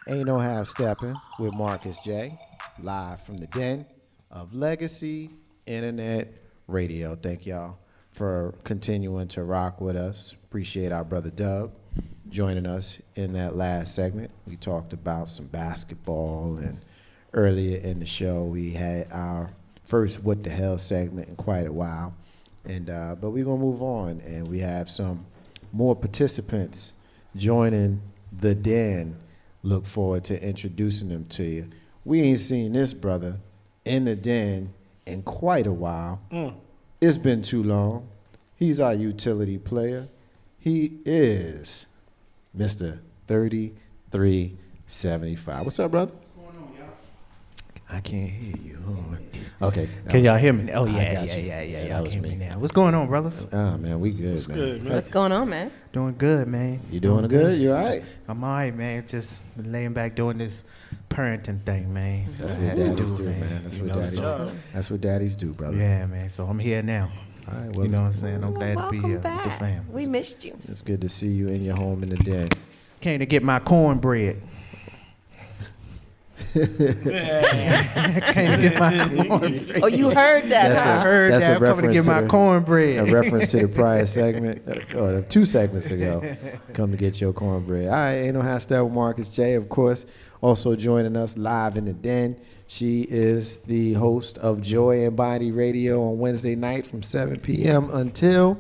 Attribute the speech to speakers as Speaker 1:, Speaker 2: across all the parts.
Speaker 1: Ain't No Half Stepping with Marcus J. Live from the den of Legacy Internet Radio. Thank y'all for continuing to rock with us. Appreciate our brother Dub joining us in that last segment. We talked about some basketball, and earlier in the show we had our first What the Hell segment in quite a while. And but we're gonna move on, and we have some more participants joining the den. Look forward to introducing them to you. We ain't seen this brother in the den in quite a while. It's been too long. He's our utility player. He is Mr. 3375. What's up, brother? What's going on, y'all? I can't hear you. Hold on. Okay.
Speaker 2: Can y'all hear me? Oh,
Speaker 1: yeah.
Speaker 2: Yeah,
Speaker 1: That was
Speaker 2: hear
Speaker 1: me.
Speaker 2: me now. What's going on, brothers?
Speaker 1: Oh, man, we good, man.
Speaker 3: What's going on, man?
Speaker 2: Doing good, man.
Speaker 1: You doing good? You all right?
Speaker 2: I'm all right, man. Just been laying back doing this parenting thing, man.
Speaker 1: That's what daddies do, man. That's what daddies do, brother.
Speaker 2: Yeah, man. So I'm here now.
Speaker 1: All right, well,
Speaker 2: You know what I'm saying? I'm glad to be here
Speaker 3: Welcome
Speaker 2: with the
Speaker 3: back.
Speaker 2: family.
Speaker 3: We missed you.
Speaker 1: It's good to see you in your home in the den.
Speaker 2: Came to get my cornbread. Came to get my cornbread.
Speaker 3: Oh, you heard that,
Speaker 1: That's
Speaker 3: huh?
Speaker 2: I heard
Speaker 1: That's
Speaker 2: that.
Speaker 1: a
Speaker 2: I'm coming to
Speaker 1: reference
Speaker 2: get
Speaker 1: to
Speaker 2: my
Speaker 1: the-
Speaker 2: cornbread.
Speaker 1: A reference to the prior segment, or the 2 segments ago. Come to get your cornbread. All right, Ain't No Half Step with Marcus J, of course. Also joining us live in the den. She is the host of Joy and Body Radio on Wednesday night from 7 p.m. until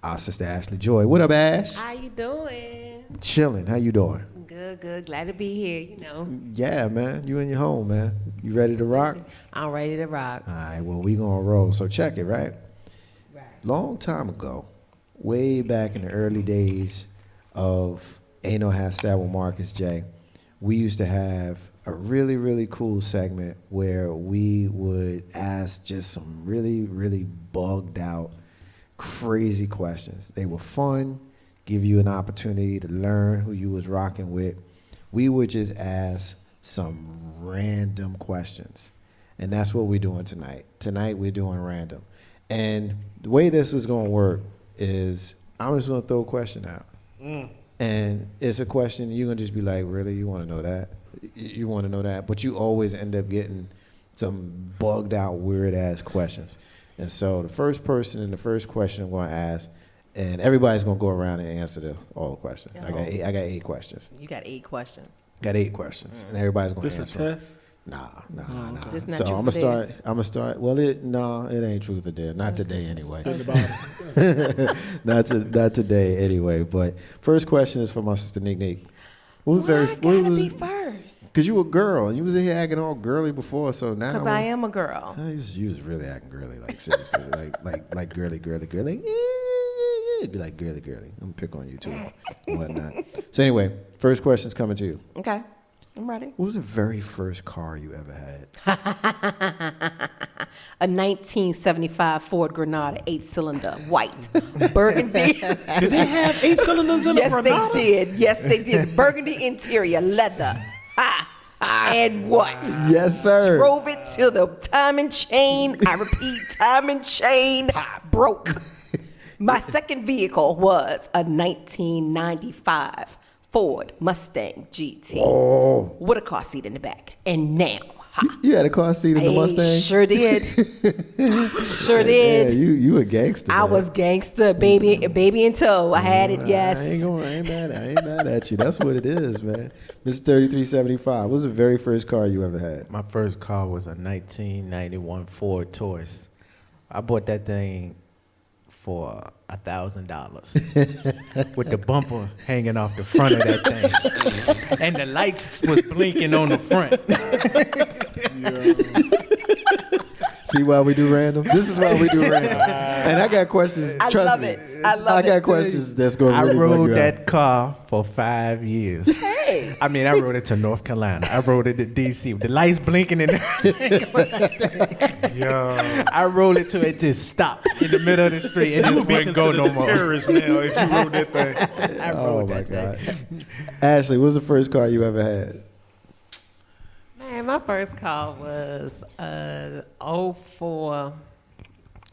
Speaker 1: our sister Ashley Joy. What up, Ash?
Speaker 4: How you doing?
Speaker 1: Chilling. How you doing?
Speaker 4: Good, good. Glad to be here, you know.
Speaker 1: Yeah, man. You in your home, man. You ready to rock?
Speaker 4: I'm ready to rock.
Speaker 1: All right, well, we gonna roll. So check it, right?
Speaker 4: Right.
Speaker 1: Long time ago, way back in the early days of Ain't No Half Step with Marcus J, we used to have a really, really cool segment where we would ask just some really, really bugged out, crazy questions. They were fun, give you an opportunity to learn who you was rocking with. We would just ask some random questions. And that's what we're doing tonight. Tonight we're doing random. And the way this is going to work is I'm just going to throw a question out. And it's a question you're going to just be like, really? You want to know that? You want to know that? But you always end up getting some bugged out, weird ass questions. And so the first person and the first question I'm going to ask, and everybody's going to go around and answer all the questions. I got 8 questions.
Speaker 3: You got 8 questions.
Speaker 1: Got 8 questions, and everybody's going to
Speaker 5: This a
Speaker 1: answer them.
Speaker 5: test?
Speaker 1: Nah.
Speaker 3: This not
Speaker 1: So
Speaker 3: truth
Speaker 1: I'm
Speaker 3: or
Speaker 1: gonna
Speaker 3: dare.
Speaker 1: start. Well, it ain't truth or dare. Not today anyway.
Speaker 5: At the bottom.
Speaker 1: not today anyway. But first question is for my sister Nick. What was
Speaker 3: Why I gotta be first?
Speaker 1: Cause you a girl. You was in here acting all girly before, so now.
Speaker 3: Because I am a girl.
Speaker 1: You was really acting girly, like seriously, like girly. Be like girly. I'm gonna pick on you too, and whatnot. So anyway, first question's coming to you.
Speaker 3: Okay, I'm ready.
Speaker 1: What was the very first car you ever had?
Speaker 3: A 1975 Ford Granada 8-cylinder, white, burgundy.
Speaker 5: Did they have 8 cylinders in
Speaker 3: Yes,
Speaker 5: a
Speaker 3: they
Speaker 5: Granada?
Speaker 3: did. Yes, they did. Burgundy interior, leather. And what?
Speaker 1: Yes, sir.
Speaker 3: Drove it till the timing chain, I repeat, timing chain broke. My second vehicle was a 1995 Ford Mustang GT with a car seat in the back. And now,
Speaker 1: You had a car seat in the
Speaker 3: I
Speaker 1: Mustang?
Speaker 3: sure did. Sure did.
Speaker 1: Yeah, you a gangster.
Speaker 3: I
Speaker 1: man.
Speaker 3: was gangster, baby in tow. I had it, yes.
Speaker 1: I ain't mad at you. That's what it is, man. Mr. 3375, what was the very first car you ever had?
Speaker 2: My first car was a 1991 Ford Taurus. I bought that thing for $1,000 with the bumper hanging off the front of that thing, and the lights was blinking on the front.
Speaker 1: See why we do random? This is why we do random. And I got questions.
Speaker 3: I
Speaker 1: trust
Speaker 3: love
Speaker 1: me.
Speaker 3: it. I love
Speaker 1: I got
Speaker 3: it.
Speaker 1: questions that's going to
Speaker 2: I
Speaker 1: really bug
Speaker 2: rode
Speaker 1: you
Speaker 2: that
Speaker 1: out.
Speaker 2: car for 5 years.
Speaker 3: Hey.
Speaker 2: I mean, I rode it to North Carolina. I rode it to D.C. with the lights blinking in
Speaker 5: Yo.
Speaker 2: I rolled it till it just stopped in the middle of the street and just wouldn't go no more.
Speaker 5: Terrorist now if you rode that thing.
Speaker 2: I
Speaker 1: Oh,
Speaker 2: rode
Speaker 1: my
Speaker 2: that
Speaker 1: God.
Speaker 2: thing.
Speaker 1: Ashley, what was the first car you ever had?
Speaker 4: Man, my first car was 04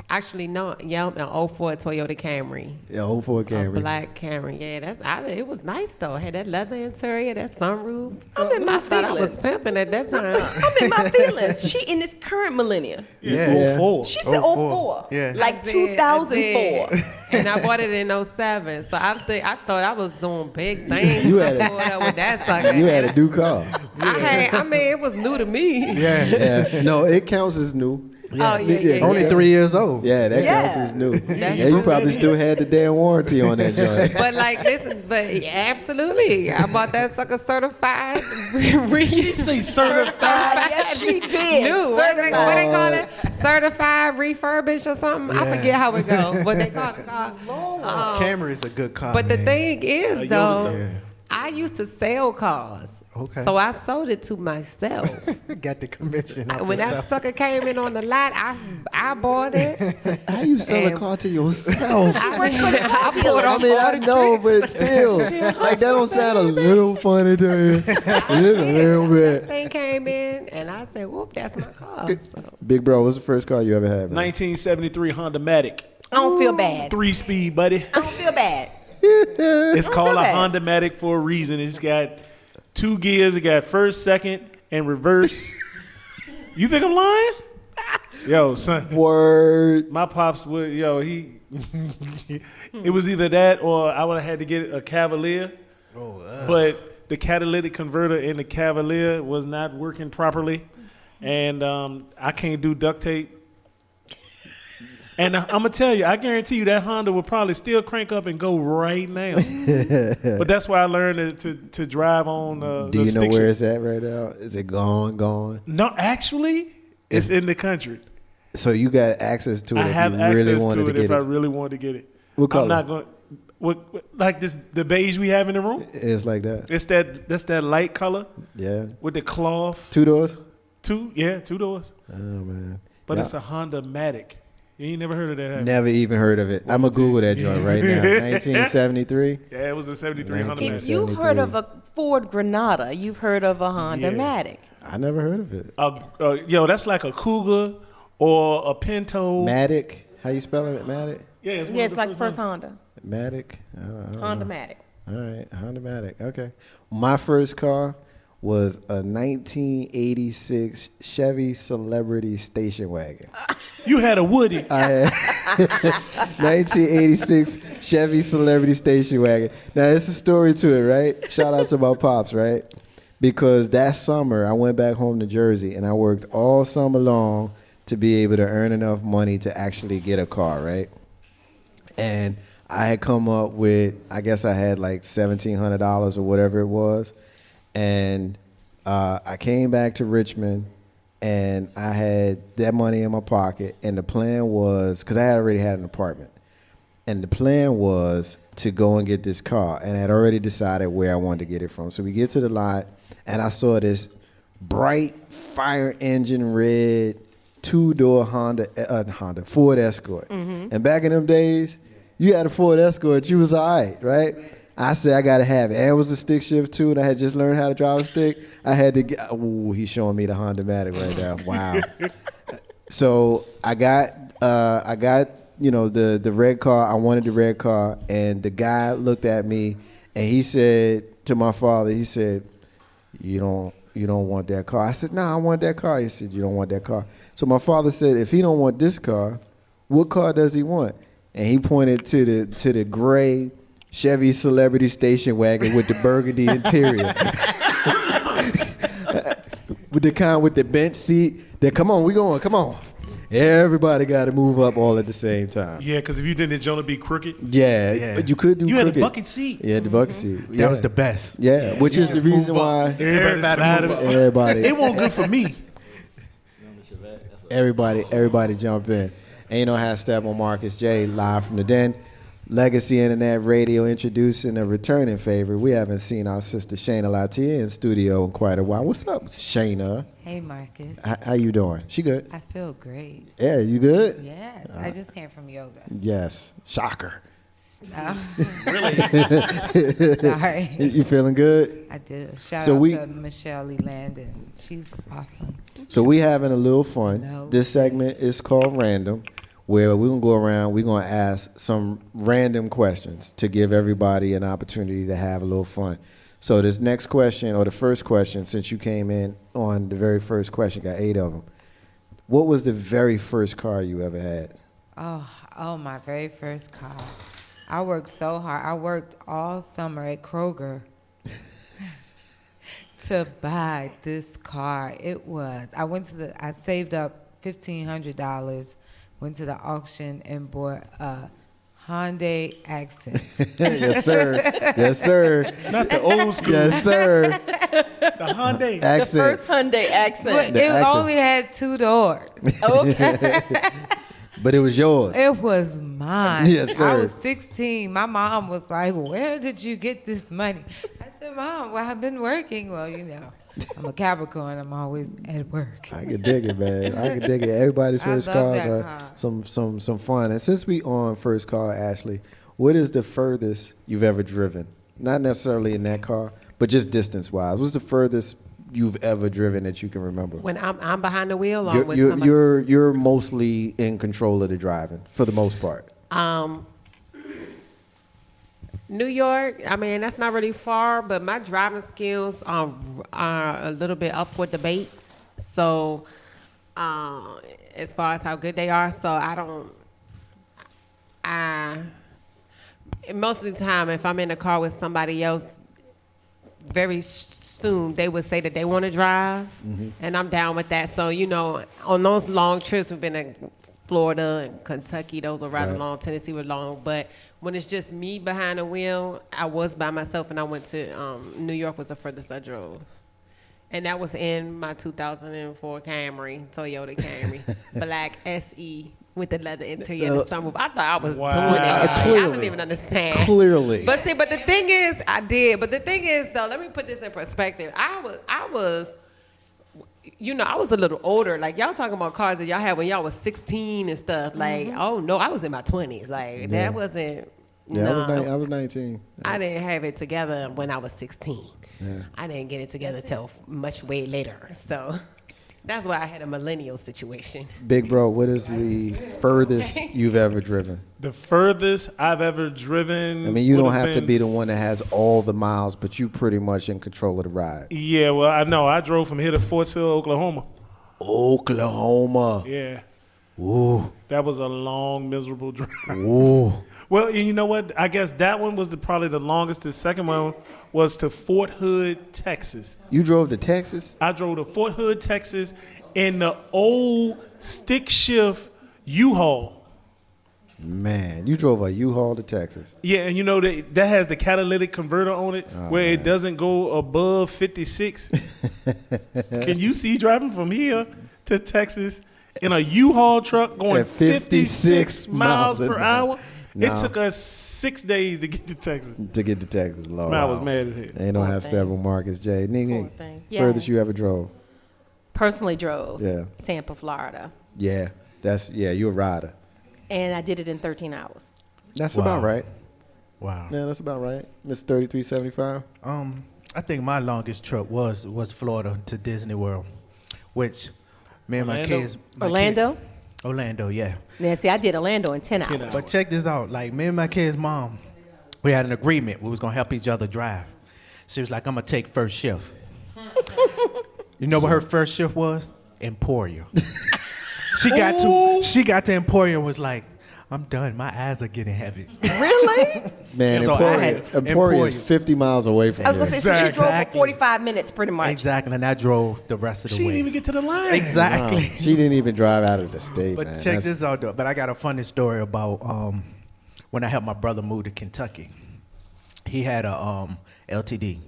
Speaker 4: Actually, no, yeah, an '04 Toyota Camry.
Speaker 1: Yeah, 04
Speaker 4: A
Speaker 1: Camry.
Speaker 4: black Camry. Yeah, it was nice though. Had that leather interior, that sunroof.
Speaker 3: I'm in my
Speaker 4: I thought I was
Speaker 3: feelings.
Speaker 4: pimping at that time.
Speaker 3: I'm in my feelings. She in this current millennia.
Speaker 1: Yeah.
Speaker 5: 04.
Speaker 3: She said 04.
Speaker 2: Yeah.
Speaker 3: Like
Speaker 4: I did,
Speaker 3: 2004.
Speaker 4: and I bought it in '07. So I thought I was doing big things.
Speaker 1: You had a-
Speaker 4: Pulled up with that sucker.
Speaker 1: You had a new car.
Speaker 4: I mean, it was new to me.
Speaker 1: Yeah. No, it counts as new.
Speaker 4: Oh, yeah.
Speaker 2: Only 3 years old.
Speaker 1: Yeah, that
Speaker 3: Yeah.
Speaker 1: counts as new.
Speaker 4: That's
Speaker 1: Yeah, you
Speaker 4: true.
Speaker 1: probably still had the damn warranty on that joint.
Speaker 4: But like, listen, yeah, absolutely. I bought that sucker certified.
Speaker 5: She say certified.
Speaker 3: Yes, she did.
Speaker 4: New. What they call it? Certified, refurbished or something? I forget how it goes. What they call it?
Speaker 2: Camry is a good car.
Speaker 4: But the
Speaker 2: man.
Speaker 4: thing is,
Speaker 5: Yoda
Speaker 4: though,
Speaker 2: Yeah.
Speaker 4: I used to sell cars.
Speaker 2: Okay.
Speaker 4: So I sold it to myself.
Speaker 2: got the commission. off
Speaker 4: When that
Speaker 2: yourself.
Speaker 4: sucker came in on the lot, I bought it.
Speaker 1: How you sell a
Speaker 4: And-
Speaker 1: car to yourself?
Speaker 4: I bought
Speaker 1: I
Speaker 4: on
Speaker 1: mean, I
Speaker 4: all the
Speaker 1: know,
Speaker 4: tricks.
Speaker 1: but still, like that don't sound a little funny to you. Just a little bit.
Speaker 4: Thing came in, and I said, "Whoop, that's my car." So.
Speaker 1: Big bro, what's the first car you ever had? Man?
Speaker 5: 1973 Honda Matic.
Speaker 3: I don't feel bad.
Speaker 5: 3-speed, buddy.
Speaker 3: I don't feel bad.
Speaker 5: It's called a
Speaker 3: bad.
Speaker 5: Honda Matic for a reason. It's got 2 gears. It got first, second, and reverse. You think I'm lying? Yo, son.
Speaker 1: Word.
Speaker 5: My pops would, he, it was either that or I would have had to get a Cavalier. But the catalytic converter in the Cavalier was not working properly. And I can't do duct tape. And I'm going to tell you, I guarantee you that Honda will probably still crank up and go right now. But that's why I learned to drive on
Speaker 1: Do you know
Speaker 5: stick
Speaker 1: where
Speaker 5: shift.
Speaker 1: it's at right now? Is it gone?
Speaker 5: No, actually, it's in the country.
Speaker 1: So you got access to it
Speaker 5: I
Speaker 1: if
Speaker 5: have
Speaker 1: you
Speaker 5: access
Speaker 1: really wanted
Speaker 5: to
Speaker 1: to
Speaker 5: it if
Speaker 1: get
Speaker 5: I
Speaker 1: it.
Speaker 5: really wanted to get it.
Speaker 1: What color?
Speaker 5: I'm not going. Like the beige we have in the room.
Speaker 1: It's like that.
Speaker 5: That's that light color
Speaker 1: Yeah.
Speaker 5: with the cloth.
Speaker 1: 2 doors?
Speaker 5: 2 doors.
Speaker 1: Oh man.
Speaker 5: But
Speaker 1: Yeah.
Speaker 5: it's a Honda Matic. You ain't never heard of that? have you?
Speaker 1: Never even heard of it. I'm gonna Google that joint right now. 1973.
Speaker 5: Yeah, it was a 73 Honda
Speaker 1: Nineteen-
Speaker 5: Matic.
Speaker 3: If you heard of
Speaker 1: 73.
Speaker 3: a Ford Granada, you've heard of a Honda
Speaker 5: Yeah.
Speaker 3: Matic.
Speaker 1: I never heard of it.
Speaker 5: Yo, that's like a Cougar or a Pinto.
Speaker 1: Matic. How you spelling it? Matic.
Speaker 5: Yeah, one
Speaker 3: Yeah,
Speaker 5: of
Speaker 3: it's
Speaker 5: the
Speaker 3: like first
Speaker 5: ones.
Speaker 3: Honda.
Speaker 1: Matic. I don't
Speaker 3: Honda
Speaker 1: know.
Speaker 3: Matic.
Speaker 1: All right, Honda Matic. Okay. My first car was a 1986 Chevy Celebrity station wagon.
Speaker 5: You had a Woody.
Speaker 1: I had 1986 Chevy Celebrity station wagon. Now, there's a story to it, right? Shout out to my pops, right? Because that summer, I went back home to Jersey, and I worked all summer long to be able to earn enough money to actually get a car, right? And I had come up with, I guess I had like $1,700 or whatever it was. And I came back to Richmond, and I had that money in my pocket. And the plan was, because I had already had an apartment, and the plan was to go and get this car. And I had already decided where I wanted to get it from. So we get to the lot, and I saw this bright fire engine red 2-door Ford Escort. And back in them days, you had a Ford Escort, you was all right? I said, I got to have it. And it was a stick shift, too, and I had just learned how to drive a stick. I had to get, he's showing me the Honda Matic right now. Wow. So I got the red car. I wanted the red car, and the guy looked at me, and he said to my father, he said, you don't want that car. I said, no, I want that car. He said, you don't want that car. So my father said, if he don't want this car, what car does he want? And he pointed to the gray Chevy Celebrity station wagon with the burgundy interior. with the bench seat. Come on. Everybody got to move up all at the same time.
Speaker 5: Yeah, because if you didn't, Jonah be crooked.
Speaker 1: Yeah, you could do
Speaker 5: You had
Speaker 1: crooked.
Speaker 5: a bucket seat.
Speaker 1: Yeah, the bucket seat.
Speaker 2: That was the best.
Speaker 1: Yeah, which is the reason why
Speaker 5: Everybody
Speaker 1: everybody
Speaker 5: It wasn't good for me.
Speaker 1: everybody jump in. Ain't no hashtag on Marcus J, live from the den. Legacy Internet Radio introducing a returning favorite. We haven't seen our sister Shayna Latia in studio in quite a while. What's up, Shayna?
Speaker 6: Hey, Marcus.
Speaker 1: How you doing? She good?
Speaker 6: I feel great.
Speaker 1: Yeah, you good?
Speaker 6: Yes, I just came from yoga.
Speaker 1: Yes. Shocker.
Speaker 6: Sorry.
Speaker 1: You feeling good?
Speaker 6: I do. Shout
Speaker 1: So
Speaker 6: out
Speaker 1: we-
Speaker 6: to Michelle Lee Landon. She's awesome.
Speaker 1: So we having a little fun.
Speaker 6: No.
Speaker 1: This segment is called Random. where we're going to go around, we're going to ask some random questions to give everybody an opportunity to have a little fun. So this next question, or the first question, since you came in on the very first question, got 8 of them. What was the very first car you ever had?
Speaker 6: Oh, my very first car. I worked so hard. I worked all summer at Kroger to buy this car. I saved up $1,500, went to the auction and bought a Hyundai Accent.
Speaker 1: Yes, sir. Yes, sir.
Speaker 5: Not the old school.
Speaker 1: Yes, sir.
Speaker 5: The Hyundai.
Speaker 3: The
Speaker 1: Accent.
Speaker 3: first Hyundai accent.
Speaker 6: But it only had 2 doors.
Speaker 3: Okay.
Speaker 1: But it was yours.
Speaker 6: It was mine.
Speaker 1: Yes, sir.
Speaker 6: I was 16. My mom was like, "Where did you get this money?" I said, "Mom, well, I've been working." Well, I'm a Capricorn. I'm always at work.
Speaker 1: I can dig it, man. I can dig it. Everybody's
Speaker 6: I
Speaker 1: first
Speaker 6: love
Speaker 1: cars
Speaker 6: that
Speaker 1: are
Speaker 6: car.
Speaker 1: some fun. And since we on first car, Ashley, what is the furthest you've ever driven? Not necessarily in that car, but just distance wise. What's the furthest you've ever driven that you can remember?
Speaker 4: When I'm behind the wheel, or with somebody.
Speaker 1: You're mostly in control of the driving for the most part.
Speaker 4: New York, I mean, that's not really far, but my driving skills are a little bit up for debate. So, as far as how good they are, so most of the time, if I'm in a car with somebody else, very soon they would say that they want to drive, and I'm down with that. So, on those long trips, we've been to Florida and Kentucky, those were rather long. Tennessee were long, but when it's just me behind the wheel, I was by myself, and I went to New York was the furthest I drove, and that was in my 2004 Camry, Toyota Camry, black SE with the leather interior and the sunroof. I thought I was doing it. I don't even understand.
Speaker 1: Clearly.
Speaker 4: But the thing is, I did. But the thing is, though, let me put this in perspective. I was a little older. Like, y'all talking about cars that y'all had when y'all was 16 and stuff. Like, oh, no, I was in my 20s. Like, that wasn't,
Speaker 1: Yeah,
Speaker 4: no.
Speaker 1: I was 19.
Speaker 4: I didn't have it together when I was 16.
Speaker 1: Yeah.
Speaker 4: I didn't get it together till much way later. So that's why I had a millennial situation.
Speaker 1: Big bro, what is the furthest you've ever driven?
Speaker 5: The furthest I've ever driven.
Speaker 1: I mean, you
Speaker 5: would
Speaker 1: don't have to
Speaker 5: been-
Speaker 1: be the one that has all the miles, but you pretty much in control of the ride.
Speaker 5: Yeah, well, I know. I drove from here to Fort Sill, Oklahoma.
Speaker 1: Oklahoma.
Speaker 5: Yeah.
Speaker 1: Ooh.
Speaker 5: That was a long, miserable drive.
Speaker 1: Ooh.
Speaker 5: Well, you know what? I guess that one was probably the longest. The second one was to Fort Hood, Texas.
Speaker 1: You drove to Texas?
Speaker 5: I drove to Fort Hood, Texas in the old stick shift U-Haul.
Speaker 1: Man, you drove a U-Haul to Texas.
Speaker 5: Yeah, and that has the catalytic converter on it where it doesn't go above 56. Can you see driving from here to Texas in a U-Haul truck going
Speaker 1: At 56
Speaker 5: miles
Speaker 1: miles
Speaker 5: per
Speaker 1: an
Speaker 5: hour?
Speaker 1: hour. No.
Speaker 5: It took us 6 days to get to Texas.
Speaker 1: To get to Texas, Lord.
Speaker 5: Man, I was mad as hell.
Speaker 1: Ain't no half step with Marcus J. Nene,
Speaker 3: thing.
Speaker 1: furthest
Speaker 3: Yeah.
Speaker 1: you ever drove?
Speaker 3: Personally drove.
Speaker 1: Yeah.
Speaker 3: Tampa, Florida.
Speaker 1: Yeah, you're a rider.
Speaker 3: And I did it in 13 hours.
Speaker 1: That's
Speaker 2: Wow.
Speaker 1: about right.
Speaker 2: Wow.
Speaker 1: Yeah, that's about right. Miss 3375.
Speaker 2: I think my longest trip was Florida to Disney World, which me and my
Speaker 5: Orlando?
Speaker 2: kids.
Speaker 3: Orlando?
Speaker 2: Orlando, yeah.
Speaker 3: Yeah, see, I did Orlando in 10 hours.
Speaker 5: hours.
Speaker 2: But check this out. Like, me and my kid's mom, we had an agreement. We was going to help each other drive. She was like, I'm going to take first shift. You know what her first shift was? Emporia. She got to Emporia and was like, I'm done. My eyes are getting heavy.
Speaker 3: Really?
Speaker 1: Man,
Speaker 2: So I had
Speaker 1: Emporia is
Speaker 2: Emporia.
Speaker 1: 50 miles away from
Speaker 3: I was
Speaker 1: here.
Speaker 3: going to say, so she drove for
Speaker 2: Exactly.
Speaker 3: 45 minutes pretty much.
Speaker 2: Exactly. And I drove the rest of the
Speaker 5: She
Speaker 2: way.
Speaker 5: didn't even get to the line.
Speaker 2: Exactly.
Speaker 1: She didn't even drive out of the state,
Speaker 2: But
Speaker 1: man.
Speaker 2: check
Speaker 1: That's-
Speaker 2: this out, though. But I got a funny story about when I helped my brother move to Kentucky. He had a LTD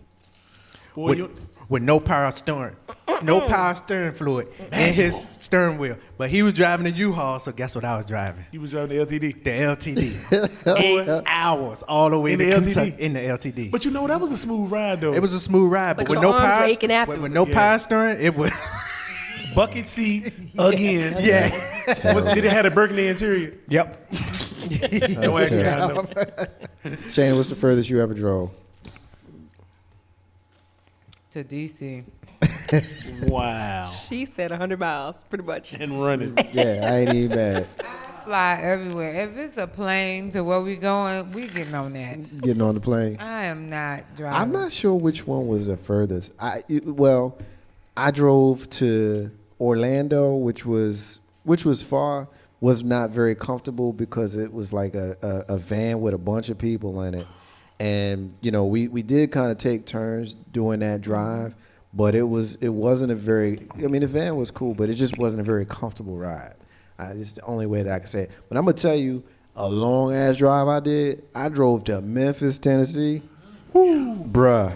Speaker 5: Boy,
Speaker 2: with no power steering, fluid in his steering wheel. But he was driving the U-Haul, so guess what I was driving?
Speaker 5: you was driving the LTD.
Speaker 2: The LTD. 8 hours all the way
Speaker 5: In
Speaker 2: to
Speaker 5: the
Speaker 2: Kentucky
Speaker 5: LTD?
Speaker 2: in the LTD.
Speaker 5: But that was a smooth ride, though.
Speaker 2: It was a smooth ride, but
Speaker 3: But
Speaker 2: with
Speaker 3: your
Speaker 2: no
Speaker 3: arms
Speaker 2: power,
Speaker 3: were aching afterwards.
Speaker 2: with no
Speaker 5: Yeah.
Speaker 2: power steering, it was
Speaker 5: bucket seats again.
Speaker 2: yeah.
Speaker 5: Did it have a burgundy interior?
Speaker 2: Yep.
Speaker 5: No, actually, I know.
Speaker 1: Shana, what's the furthest you ever drove?
Speaker 6: To DC.
Speaker 5: Wow.
Speaker 3: She said 100 miles, pretty much.
Speaker 5: And running.
Speaker 1: Yeah, I ain't even mad.
Speaker 6: fly everywhere. If it's a plane to where we going, we getting on that.
Speaker 1: Getting on the plane.
Speaker 6: I am not driving.
Speaker 1: I'm not sure which one was the furthest. I drove to Orlando, which was far. Was not very comfortable because it was like a van with a bunch of people in it, and we did kind of take turns doing that drive, but it wasn't a very. I mean, the van was cool, but it just wasn't a very comfortable ride. It's the only way that I can say it. But I'm gonna tell you, a long ass drive I did. I drove to Memphis, Tennessee. Bruh,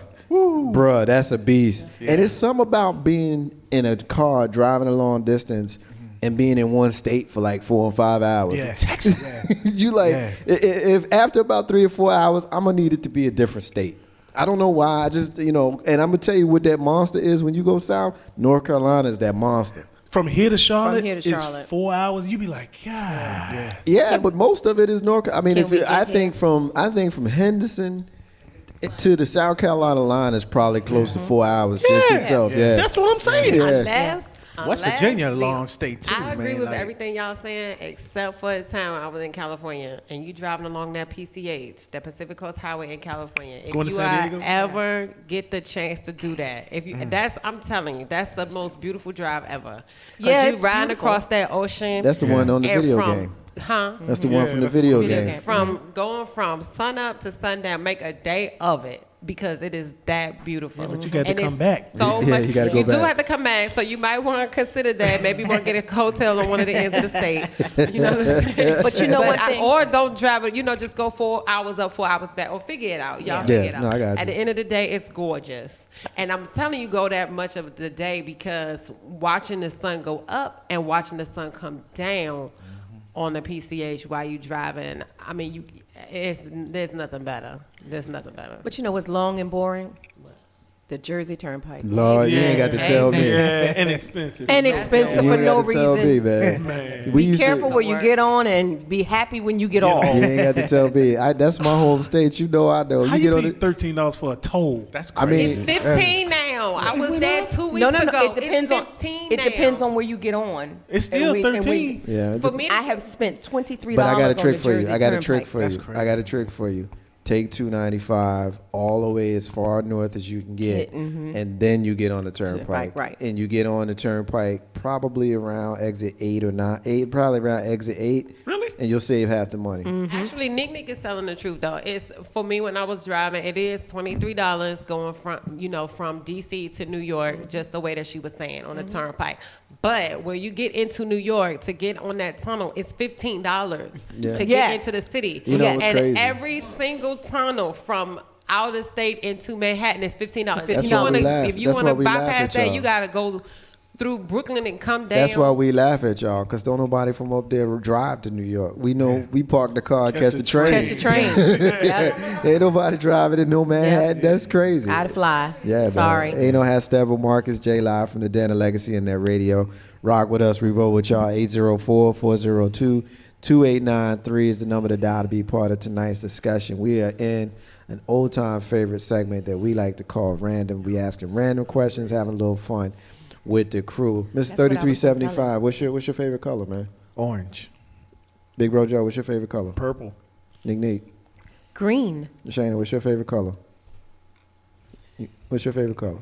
Speaker 1: that's a beast. Yeah. And it's something about being in a car driving a long distance and being in one state for like 4 or 5 hours.
Speaker 2: Yeah.
Speaker 1: Texas. You if after about 3 or 4 hours, I'm gonna need it to be a different state. I don't know why. I just and I'm gonna tell you what that monster is when you go south. North Carolina is that monster.
Speaker 5: From here to Charlotte,
Speaker 3: From here to Charlotte.
Speaker 5: it's 4 hours. You be like, God.
Speaker 1: Yeah, but most of it is North. I mean, I think from Henderson to the South Carolina line is probably close to 4 hours just itself. Yeah,
Speaker 5: that's what I'm saying.
Speaker 1: Yeah.
Speaker 2: West Virginia, a long state too.
Speaker 4: I agree
Speaker 2: man.
Speaker 4: with
Speaker 2: Like,
Speaker 4: everything y'all saying, except for the time I was in California and you driving along that PCH, that Pacific Coast Highway in California. If
Speaker 5: Going to
Speaker 4: you
Speaker 5: San Diego?
Speaker 4: ever get the chance to do that, if you I'm telling you, that's the most beautiful drive ever.
Speaker 3: Yeah,
Speaker 4: you
Speaker 3: it's
Speaker 4: riding
Speaker 3: beautiful.
Speaker 4: across that ocean.
Speaker 1: That's the one on the
Speaker 4: and
Speaker 1: video
Speaker 4: from-
Speaker 1: game.
Speaker 4: Huh?
Speaker 1: That's the one from the video game.
Speaker 4: From going from sun up to sundown, make a day of it because it is that beautiful.
Speaker 5: but you got to
Speaker 4: And
Speaker 5: come
Speaker 4: it's
Speaker 5: back.
Speaker 4: So
Speaker 1: Yeah,
Speaker 4: much.
Speaker 1: you gotta go
Speaker 4: do
Speaker 1: back.
Speaker 4: have to come back, so you might want to consider that. Maybe you want to get a hotel on one of the ends of the state. You know what I'm saying?
Speaker 3: But you know one thing-
Speaker 4: or don't travel. Just go 4 hours up, 4 hours back, or figure it out. Y'all figure it out.
Speaker 1: no, I got
Speaker 4: At
Speaker 1: you.
Speaker 4: the end of the day, it's gorgeous. And I'm telling you, go that much of the day because watching the sun go up and watching the sun come down on the PCH while you driving, I mean, there's nothing better. There's nothing better.
Speaker 3: But you know what's long and boring? The Jersey Turnpike.
Speaker 1: Lord, you ain't got to tell me.
Speaker 5: Yeah, inexpensive.
Speaker 3: And expensive
Speaker 1: You
Speaker 3: for
Speaker 1: ain't
Speaker 3: no
Speaker 1: got to tell me,
Speaker 3: reason.
Speaker 1: man. We
Speaker 3: Be
Speaker 1: used
Speaker 3: careful
Speaker 1: to,
Speaker 3: where you get on and be happy when you get off.
Speaker 1: You ain't got to tell me. That's my home state. You know I know.
Speaker 5: How
Speaker 1: You
Speaker 5: you
Speaker 1: get on
Speaker 5: pay
Speaker 1: it.
Speaker 5: $13 for a toll?
Speaker 2: That's
Speaker 1: I
Speaker 2: crazy.
Speaker 1: mean,
Speaker 4: It's 15 now. I was there 2 weeks
Speaker 3: No,
Speaker 4: ago.
Speaker 3: it depends
Speaker 4: it's
Speaker 3: on
Speaker 4: 15
Speaker 3: it
Speaker 4: now.
Speaker 3: depends on where you get on.
Speaker 5: It's still
Speaker 3: And we-
Speaker 5: 13.
Speaker 1: Yeah.
Speaker 4: For me,
Speaker 3: I have spent $23
Speaker 1: But I got a
Speaker 3: on
Speaker 1: trick
Speaker 3: the
Speaker 1: for you.
Speaker 3: Jersey
Speaker 1: I got a
Speaker 3: Turnpike.
Speaker 1: trick for
Speaker 2: That's
Speaker 1: you.
Speaker 2: crazy.
Speaker 1: I got a trick for you. Take 295 all the way as far north as you can get, and then you get on the turnpike.
Speaker 3: right.
Speaker 1: And you get on the turnpike probably around exit 8 or 9. Probably around exit 8.
Speaker 5: Really?
Speaker 1: And you'll save half the money.
Speaker 4: Actually, Nick is telling the truth though. It's for me when I was driving. It is $23 going from DC to New York, just the way that she was saying on the turnpike. But when you get into New York to get on that tunnel, it's $15
Speaker 1: Yeah.
Speaker 4: to
Speaker 3: Yes.
Speaker 4: get into the city.
Speaker 1: You know what's
Speaker 4: and
Speaker 1: crazy?
Speaker 4: every single tunnel from out of state into Manhattan is $15.
Speaker 1: That's why we laugh.
Speaker 4: If you
Speaker 1: That's
Speaker 4: want
Speaker 1: why
Speaker 4: to
Speaker 1: we laugh
Speaker 4: bypass
Speaker 1: at
Speaker 4: that,
Speaker 1: y'all.
Speaker 4: you got to go through Brooklyn and come down.
Speaker 1: That's why we laugh at y'all, because don't nobody from up there drive to New York. We know we park the car, catch the train.
Speaker 3: Catch the train. Yep.
Speaker 1: Ain't nobody driving in no Manhattan. That's crazy.
Speaker 3: I'd fly.
Speaker 1: Yeah,
Speaker 3: Sorry.
Speaker 1: man. Ain't no Stable Marcus J live from the Den of Legacy in that radio. Rock with us. We roll with y'all. 804-402-2893 is the number to dial to be part of tonight's discussion. We are in an old time favorite segment that we like to call Random. We asking random questions, having a little fun with the crew. Mr.
Speaker 3: That's what I was
Speaker 1: 3375, what's your favorite color, man?
Speaker 2: Orange.
Speaker 1: Big Bro Joe, what's your favorite color?
Speaker 5: Purple.
Speaker 1: Nick.
Speaker 3: Green.
Speaker 1: Shayna, what's your favorite color? What's your favorite color?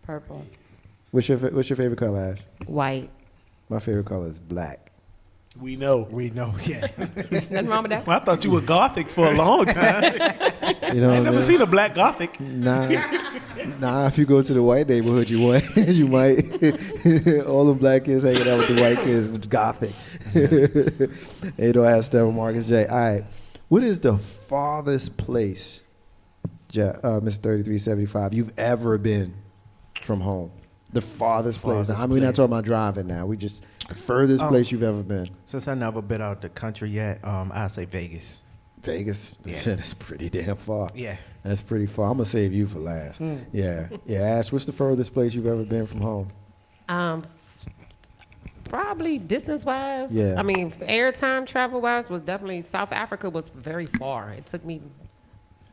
Speaker 6: Purple.
Speaker 1: What's your favorite color, Ash?
Speaker 4: White.
Speaker 1: My favorite color is black.
Speaker 5: We know.
Speaker 2: We know, yeah.
Speaker 3: Nothing wrong with that.
Speaker 5: Well, I thought you were gothic for a long time.
Speaker 1: You know
Speaker 5: I
Speaker 1: what
Speaker 5: never
Speaker 1: I
Speaker 5: seen a black gothic.
Speaker 1: mean? Nah. If you go to the white neighborhood, you might. All the black kids hanging out with the white kids. It's gothic. They don't have Stella Marcus J. All right. What is the farthest place, Mr. 3375, you've ever been from home? The farthest place.
Speaker 2: Farthest
Speaker 1: I mean, we're not
Speaker 2: place.
Speaker 1: talking about driving now. We just the furthest place you've ever been.
Speaker 2: Since I never been out the country yet, I say Vegas.
Speaker 1: Vegas.
Speaker 2: Yeah.
Speaker 1: That's pretty damn far.
Speaker 2: Yeah.
Speaker 1: That's pretty far. I'm gonna save you for last. Yeah. Ash, what's the furthest place you've ever been from home?
Speaker 4: Probably distance-wise.
Speaker 1: Yeah.
Speaker 4: I mean, airtime travel-wise was definitely South Africa was very far. It took me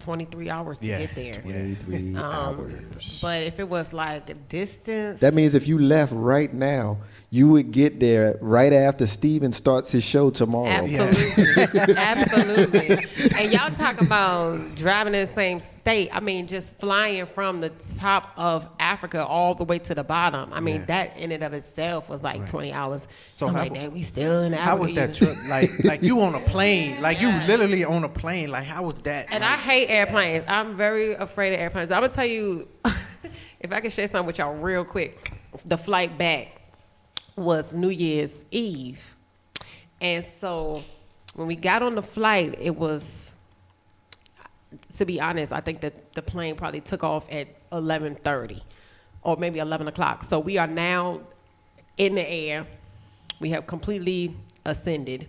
Speaker 4: 23 hours to
Speaker 2: Yeah.
Speaker 4: get there.
Speaker 1: 23 hours.
Speaker 4: But if it was like a distance,
Speaker 1: That means if you left right now, you would get there right after Steven starts his show tomorrow.
Speaker 4: absolutely, absolutely. And y'all talk about driving in the same state. I mean, just flying from the top of Africa all the way to the bottom. I mean,
Speaker 2: Yeah.
Speaker 4: that in and of itself was like 20 hours.
Speaker 2: So
Speaker 4: I'm
Speaker 2: how-
Speaker 4: like, dang, we still in Africa.
Speaker 2: How was that trip? Like you on a plane, like you literally on a plane. Like how was that?
Speaker 4: And
Speaker 2: like,
Speaker 4: I hate airplanes. I'm very afraid of airplanes. I'm gonna tell you, if I can share something with y'all real quick. The flight back was New Year's Eve, and so when we got on the flight, it was, to be honest, I think that the plane probably took off at 11:30 or maybe 11 o'clock. So we are now in the air. We have completely ascended,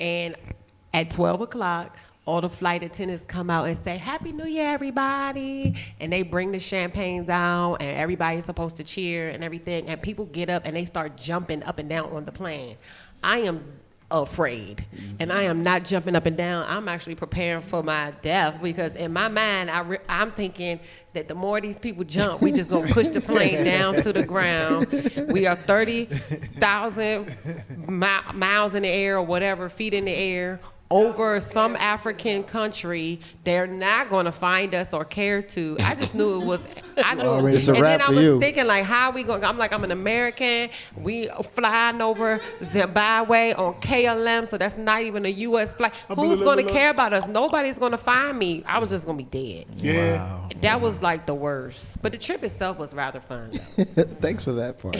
Speaker 4: and at 12 o'clock, all the flight attendants come out and say, Happy New Year, everybody. And they bring the champagne down, and everybody's supposed to cheer and everything. And people get up and they start jumping up and down on the plane. I am afraid, and I am not jumping up and down. I'm actually preparing for my death, because in my mind, I'm thinking that the more these people jump, we just gonna push the plane down to the ground. We are 30,000 miles in the air or whatever, feet in the air, over some African country. They're not going to find us or care to. I just knew it was, I knew.
Speaker 1: It's a
Speaker 4: And
Speaker 1: wrap
Speaker 4: then I
Speaker 1: for
Speaker 4: was
Speaker 1: you.
Speaker 4: thinking, like, how are we going? I'm like, I'm an American. We flying over Zimbabwe on KLM, so that's not even a U.S. flight. Who's going to care about us? Nobody's going to find me. I was just going to be dead.
Speaker 5: Yeah.
Speaker 2: Wow.
Speaker 4: That was like the worst. But the trip itself was rather fun, though.
Speaker 1: Thanks for that part.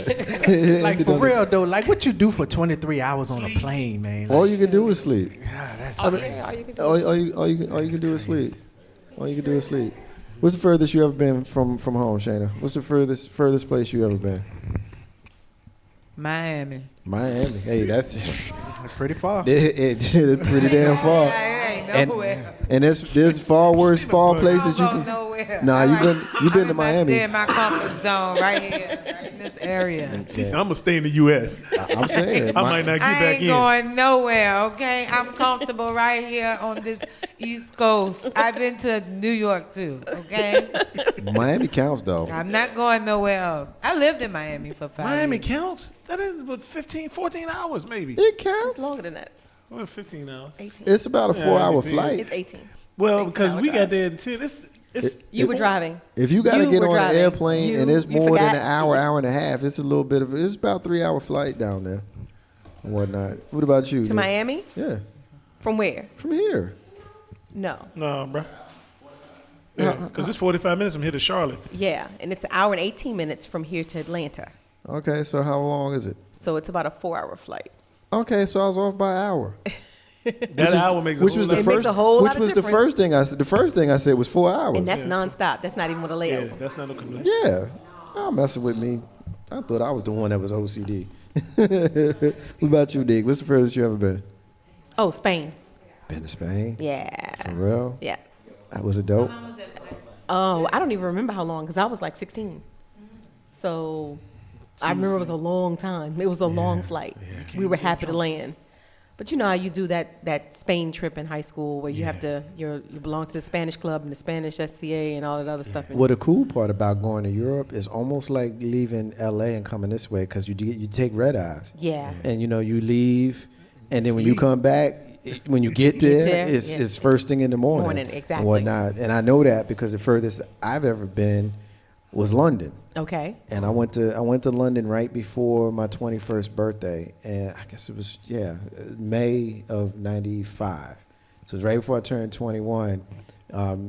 Speaker 2: Like for real though, like what you do for 23 hours on a plane, man?
Speaker 1: All you can do is sleep.
Speaker 2: God, that's
Speaker 4: Oh,
Speaker 2: crazy.
Speaker 4: yeah, all you can do
Speaker 1: All,
Speaker 4: is-
Speaker 1: all you can do is sleep. All you can do is sleep. What's the furthest you ever been from home, Shayna? What's the furthest place you ever been?
Speaker 6: Miami.
Speaker 1: Miami. Hey, that's just
Speaker 2: Pretty far.
Speaker 1: it's pretty damn far.
Speaker 6: I ain't
Speaker 1: And,
Speaker 6: nowhere.
Speaker 1: and there's far worse fall places you
Speaker 6: Don't go
Speaker 1: can.
Speaker 6: nowhere.
Speaker 1: Nah,
Speaker 6: All
Speaker 1: you
Speaker 6: right.
Speaker 1: been to
Speaker 6: I'm in
Speaker 1: Miami.
Speaker 6: my comfort zone right here, right in this area.
Speaker 5: See, so I'm gonna stay in the U.S.
Speaker 1: I'm saying.
Speaker 5: I might not get
Speaker 6: I
Speaker 5: back
Speaker 6: ain't
Speaker 5: in.
Speaker 6: going nowhere, okay? I'm comfortable right here on this East Coast. I've been to New York too, okay?
Speaker 1: Miami counts though.
Speaker 6: I'm not going nowhere else. I lived in Miami for 5
Speaker 5: Miami
Speaker 6: years.
Speaker 5: counts. That is about 15, 14 hours maybe.
Speaker 1: It counts.
Speaker 3: It's longer than that.
Speaker 5: Well, 15 hours.
Speaker 3: 18.
Speaker 1: It's about a
Speaker 5: Yeah,
Speaker 1: 4-hour
Speaker 5: it depends.
Speaker 1: flight.
Speaker 3: It's 18.
Speaker 5: Well,
Speaker 3: 18
Speaker 5: because
Speaker 3: hour
Speaker 5: we
Speaker 3: drive.
Speaker 5: got there at 10. It's
Speaker 3: You were driving.
Speaker 1: If you got to
Speaker 3: You
Speaker 1: get
Speaker 3: were
Speaker 1: on an
Speaker 3: driving.
Speaker 1: airplane and
Speaker 3: You
Speaker 1: it's more than
Speaker 3: forgot.
Speaker 1: an hour and a half, it's a little bit of it's about 3-hour flight down there and whatnot. What about you?
Speaker 3: To
Speaker 1: Nick?
Speaker 3: Miami?
Speaker 1: Yeah,
Speaker 3: From where?
Speaker 1: from here.
Speaker 3: No.
Speaker 5: no, bro. Yeah, because it's 45 minutes from here to Charlotte.
Speaker 3: Yeah, and it's an hour and 18 minutes from here to Atlanta.
Speaker 1: Okay, so how long is it?
Speaker 3: So it's about a 4-hour flight.
Speaker 1: Okay, so I was off by an hour.
Speaker 5: That hour makes a
Speaker 1: which
Speaker 5: whole
Speaker 1: was
Speaker 5: lot
Speaker 1: the
Speaker 3: It
Speaker 5: of-
Speaker 3: makes
Speaker 1: first.
Speaker 3: a whole
Speaker 1: Which
Speaker 3: lot of
Speaker 1: was the
Speaker 3: difference.
Speaker 1: first thing I said. The first thing I said was 4 hours.
Speaker 3: And that's nonstop. That's not even with a
Speaker 5: Yeah,
Speaker 3: layover.
Speaker 5: that's not a complaint.
Speaker 1: Yeah, y'all messing with me. I thought I was the one that was OCD. What about you, Dick? What's the furthest you ever been?
Speaker 3: Oh, Spain.
Speaker 1: Been to Spain?
Speaker 3: Yeah.
Speaker 1: For real?
Speaker 3: Yeah.
Speaker 1: Was it dope?
Speaker 3: Oh, I don't even remember how long because I was like 16. So I remember it was a long time. It was a long flight. We were happy to land. But you know how you do that Spain trip in high school where you have to you belong to the Spanish club and the Spanish SCA and all that other stuff. And
Speaker 1: Well, the cool part about going to Europe is almost like leaving LA and coming this way because you take red eyes.
Speaker 3: yeah.
Speaker 1: And you know you leave, and then when you come back, when you get there, it's first thing in the morning.
Speaker 3: Morning, exactly.
Speaker 1: And whatnot. And I know that because the furthest I've ever been was London.
Speaker 3: Okay.
Speaker 1: And I went to London right before my 21st birthday, and I guess it was May of '95. So it was right before I turned 21.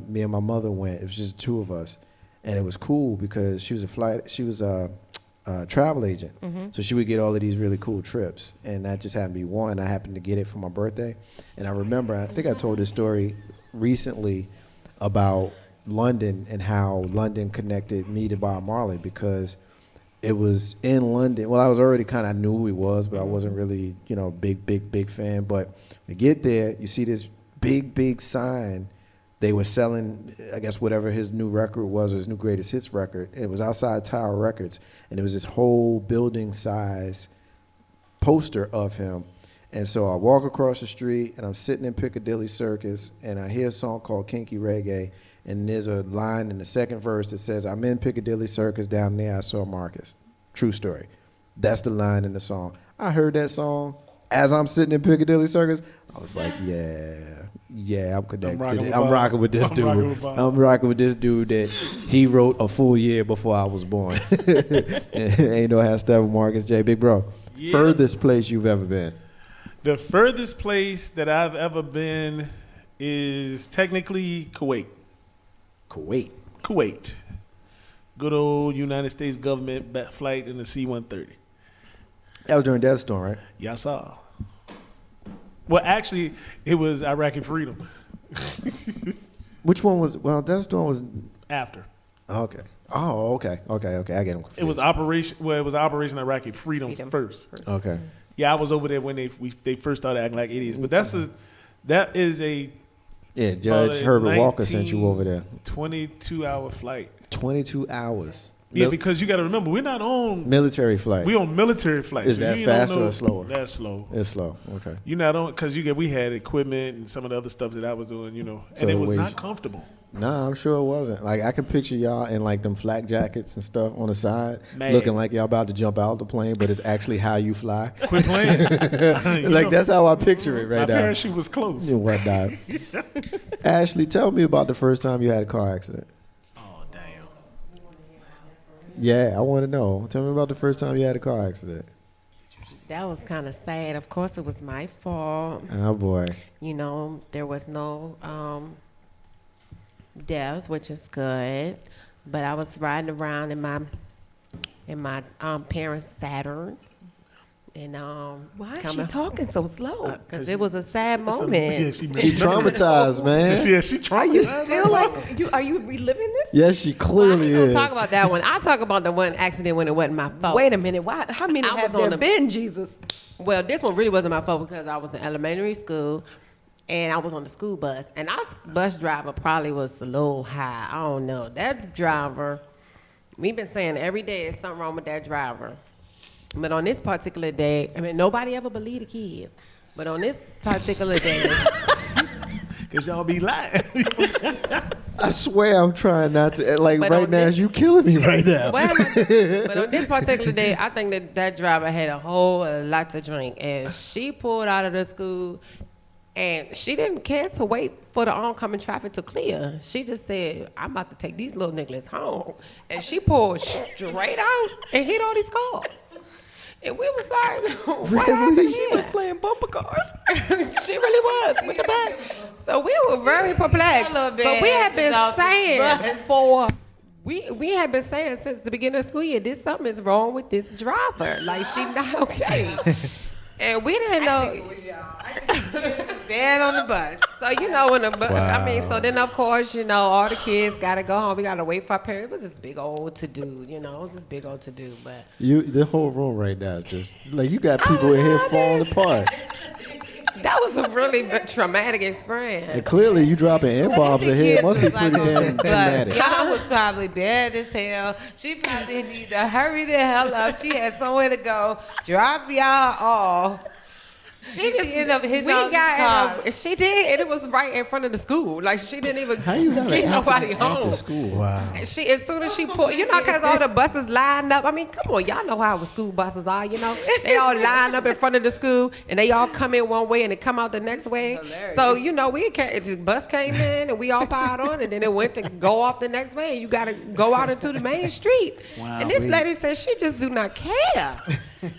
Speaker 1: Me and my mother went. It was just two of us, and it was cool because she was a travel agent, so she would get all of these really cool trips, and that just happened to be one. I happened to get it for my birthday, and I remember I think I told this story recently about London and how London connected me to Bob Marley because it was in London. Well, I was already I knew who he was, but I wasn't really, big fan. But we get there, you see this big sign. They were selling, I guess, whatever his new record was, or his new greatest hits record. It was outside Tower Records, and it was this whole building size poster of him. And so I walk across the street, and I'm sitting in Piccadilly Circus, and I hear a song called Kinky Reggae, and there's a line in the second verse that says, I'm in Piccadilly Circus, down there I saw Marcus. True story. That's the line in the song. I heard that song as I'm sitting in Piccadilly Circus. I was like, yeah, I'm connected. I'm rocking with this dude. I'm rocking with this dude that he wrote a full year before I was born. Ain't no hashtag with Marcus J. Big bro, furthest place you've ever been?
Speaker 5: The furthest place that I've ever been is technically Kuwait. Kuwait. Good old United States government flight in the C-130.
Speaker 1: That was during Desert Storm, right?
Speaker 5: Yes, sir. Well, actually, it was Iraqi Freedom.
Speaker 1: Which one was? Well, Desert Storm was
Speaker 5: After.
Speaker 1: okay. Oh, okay. I get him confused.
Speaker 5: It was Operation Iraqi Freedom first.
Speaker 1: Okay.
Speaker 5: Yeah, I was over there when they first started acting like idiots. But that is a
Speaker 1: Yeah, Judge Herbert Walker sent you over there.
Speaker 5: 22-hour flight.
Speaker 1: 22 hours.
Speaker 5: Yeah, because you got to remember, we're not on
Speaker 1: Military flight.
Speaker 5: We on military flights.
Speaker 1: Is that faster or slower?
Speaker 5: That's slow.
Speaker 1: It's slow. Okay.
Speaker 5: You're not on because we had equipment and some of the other stuff that I was doing,
Speaker 1: So
Speaker 5: and it was not comfortable.
Speaker 1: Nah, I'm sure it wasn't. Like I can picture y'all in like them flak jackets and stuff on the side,
Speaker 5: Man.
Speaker 1: looking like y'all about to jump out the plane, but it's actually how you fly.
Speaker 5: Quit playing.
Speaker 1: Like that's how I picture it right
Speaker 5: my
Speaker 1: now.
Speaker 5: parachute was close.
Speaker 1: And whatnot. Ashley, tell me about the first time you had a car accident.
Speaker 5: Oh damn.
Speaker 1: Yeah, I want to know. Tell me about the first time you had a car accident.
Speaker 4: That was kind of sad. Of course, it was my fault.
Speaker 1: Oh boy.
Speaker 4: There was no death, which is good. But I was riding around in my parents' Saturn, and
Speaker 3: Why is she talking so slow?
Speaker 4: because it was a sad moment.
Speaker 1: She traumatized, man.
Speaker 5: Yeah, she
Speaker 3: Are you
Speaker 5: traumatized.
Speaker 3: still are you reliving this?
Speaker 1: Yes, she clearly
Speaker 4: I don't
Speaker 1: is.
Speaker 4: talk about that one. I talk about the one accident when it wasn't my fault.
Speaker 3: Wait a minute. Why? How many
Speaker 4: I
Speaker 3: have
Speaker 4: was on
Speaker 3: there
Speaker 4: the-
Speaker 3: been, Jesus?
Speaker 4: Well, this one really wasn't my fault because I was in elementary school, and I was on the school bus, and our bus driver probably was a little high. I don't know. That driver, we've been saying every day there's something wrong with that driver. But on this particular day, nobody ever believed the kids. But on this particular day,
Speaker 5: Because y'all be lying.
Speaker 1: I swear I'm trying not to. Like
Speaker 4: But
Speaker 1: right
Speaker 4: on
Speaker 1: now,
Speaker 4: this-
Speaker 1: you killing me right now.
Speaker 4: but on this particular day, I think that driver had a whole lot to drink, and she pulled out of the school, and she didn't care to wait for the oncoming traffic to clear. She just said, "I'm about to take these little niggas home," and she pulled straight out and hit all these cars. And we was like, what happened? She was playing bumper cars. She really was with the back. So we were very perplexed. But we had been saying we had been saying since the beginning of the school year, something is wrong with this driver. Like she not okay. And we didn't know.
Speaker 6: Bad on the bus.
Speaker 4: So when the so then of course all the kids gotta go home. We gotta wait for our parents. It was this big old to do. It was this big old to do. But
Speaker 1: The whole room right now is just like you got people in here falling apart.
Speaker 4: that was a really traumatic experience.
Speaker 1: And clearly, you dropping N-bombs in here. It must be pretty damn traumatic.
Speaker 6: Y'all was probably bad as hell. She probably need to hurry the hell up. She had somewhere to go. Drop y'all off. She ended up hitting all these cars.
Speaker 4: She did, and it was right in front of the school. Like she didn't even
Speaker 1: How you have
Speaker 4: get
Speaker 1: an
Speaker 4: nobody
Speaker 1: accident after
Speaker 4: home.
Speaker 1: school?
Speaker 2: Wow.
Speaker 4: And she, as soon as she pulled, because all the buses lined up. Come on, y'all know how school buses are. They all line up in front of the school, and they all come in one way and they come out the next way. So the bus came in and we all piled on, and then it went to go off the next way. And you got to go out into the main street.
Speaker 5: Wow.
Speaker 4: And this lady said she just do not care.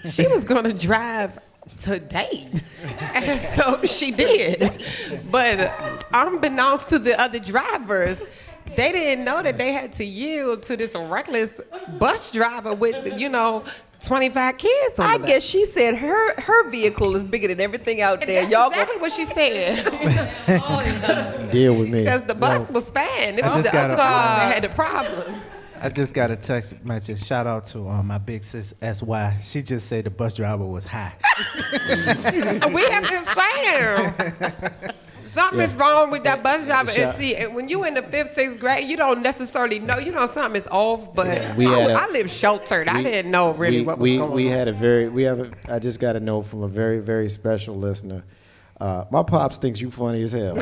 Speaker 4: She was gonna drive today. And so she did. But unbeknownst to the other drivers, they didn't know that they had to yield to this reckless bus driver with, 25 kids on the
Speaker 3: I
Speaker 4: back.
Speaker 3: guess she said her vehicle is bigger than everything out there.
Speaker 4: That's
Speaker 3: Y'all
Speaker 4: exactly what she said.
Speaker 1: Deal with me.
Speaker 4: Because the bus was fine. It
Speaker 2: I
Speaker 4: was
Speaker 2: just
Speaker 4: the other
Speaker 2: got a-
Speaker 4: car that had the problem.
Speaker 2: I just got a text message. Shout out to my big sis SY. She just said the bus driver was high.
Speaker 4: We have been saying. Something's wrong with that bus driver. And see, and when you in the 5th, 6th grade, you don't necessarily know. You know something is off. But I live sheltered. I didn't know really what was going on.
Speaker 1: We had I just got a note from a very, very special listener. My pops thinks you funny as hell.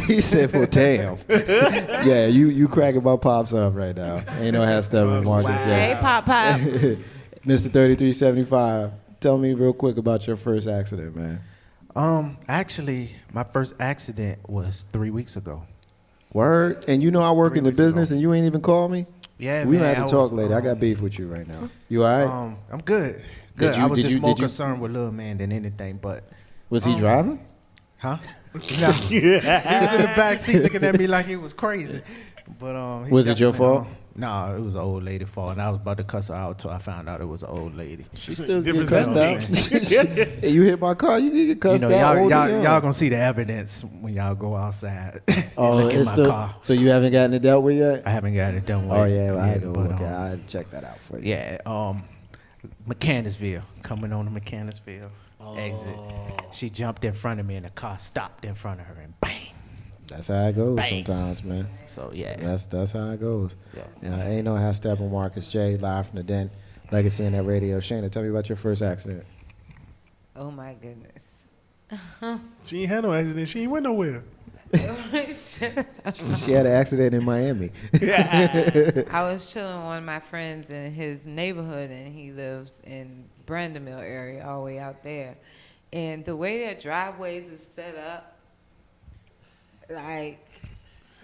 Speaker 1: He said, well, damn. Yeah, you cracking my pops up right now. Ain't no hashtag with Marcus J.
Speaker 4: Hey, Pop.
Speaker 1: Mr. 3375, tell me real quick about your first accident, man.
Speaker 2: Actually, my first accident was 3 weeks ago.
Speaker 1: Word? And you know I work in the business and you ain't even called me?
Speaker 2: Yeah,
Speaker 1: we
Speaker 2: man.
Speaker 1: might have to talk later. I got beef with you right now. You all right?
Speaker 2: I'm good. Good. I was just more concerned with little man than anything, but...
Speaker 1: Was he driving?
Speaker 2: Huh? No. He was in the back seat looking at me like he was crazy. But
Speaker 1: was it your fault?
Speaker 2: No, it was an old lady fault, and I was about to cuss her out until I found out it was an old lady.
Speaker 1: She still get cussed out. Hey, you hit my car, you get cussed out.
Speaker 2: Y'all gonna see the evidence when y'all go outside.
Speaker 1: Oh, it's still. Car. So you haven't gotten it dealt with yet?
Speaker 2: I haven't gotten it dealt with.
Speaker 1: Oh yeah, well, I know. Okay, I'll check that out for you.
Speaker 2: Yeah. Mechanicsville, coming on the Mechanicsville exit. She jumped in front of me, and the car stopped in front of her, and bang.
Speaker 1: That's how it goes
Speaker 2: Bang.
Speaker 1: sometimes, man.
Speaker 2: So yeah,
Speaker 1: that's how it goes.
Speaker 2: Yeah.
Speaker 1: Ain't no hashtag with Marcus J. Live from the Den, Legacy Internetradio. Shayna, tell me about your first accident.
Speaker 6: Oh my goodness.
Speaker 5: She ain't had no accident. She ain't went nowhere.
Speaker 1: She had an accident in Miami.
Speaker 6: I was chilling with one of my friends in his neighborhood, and he lives in Brandonville area, all the way out there. And the way their driveways is set up, like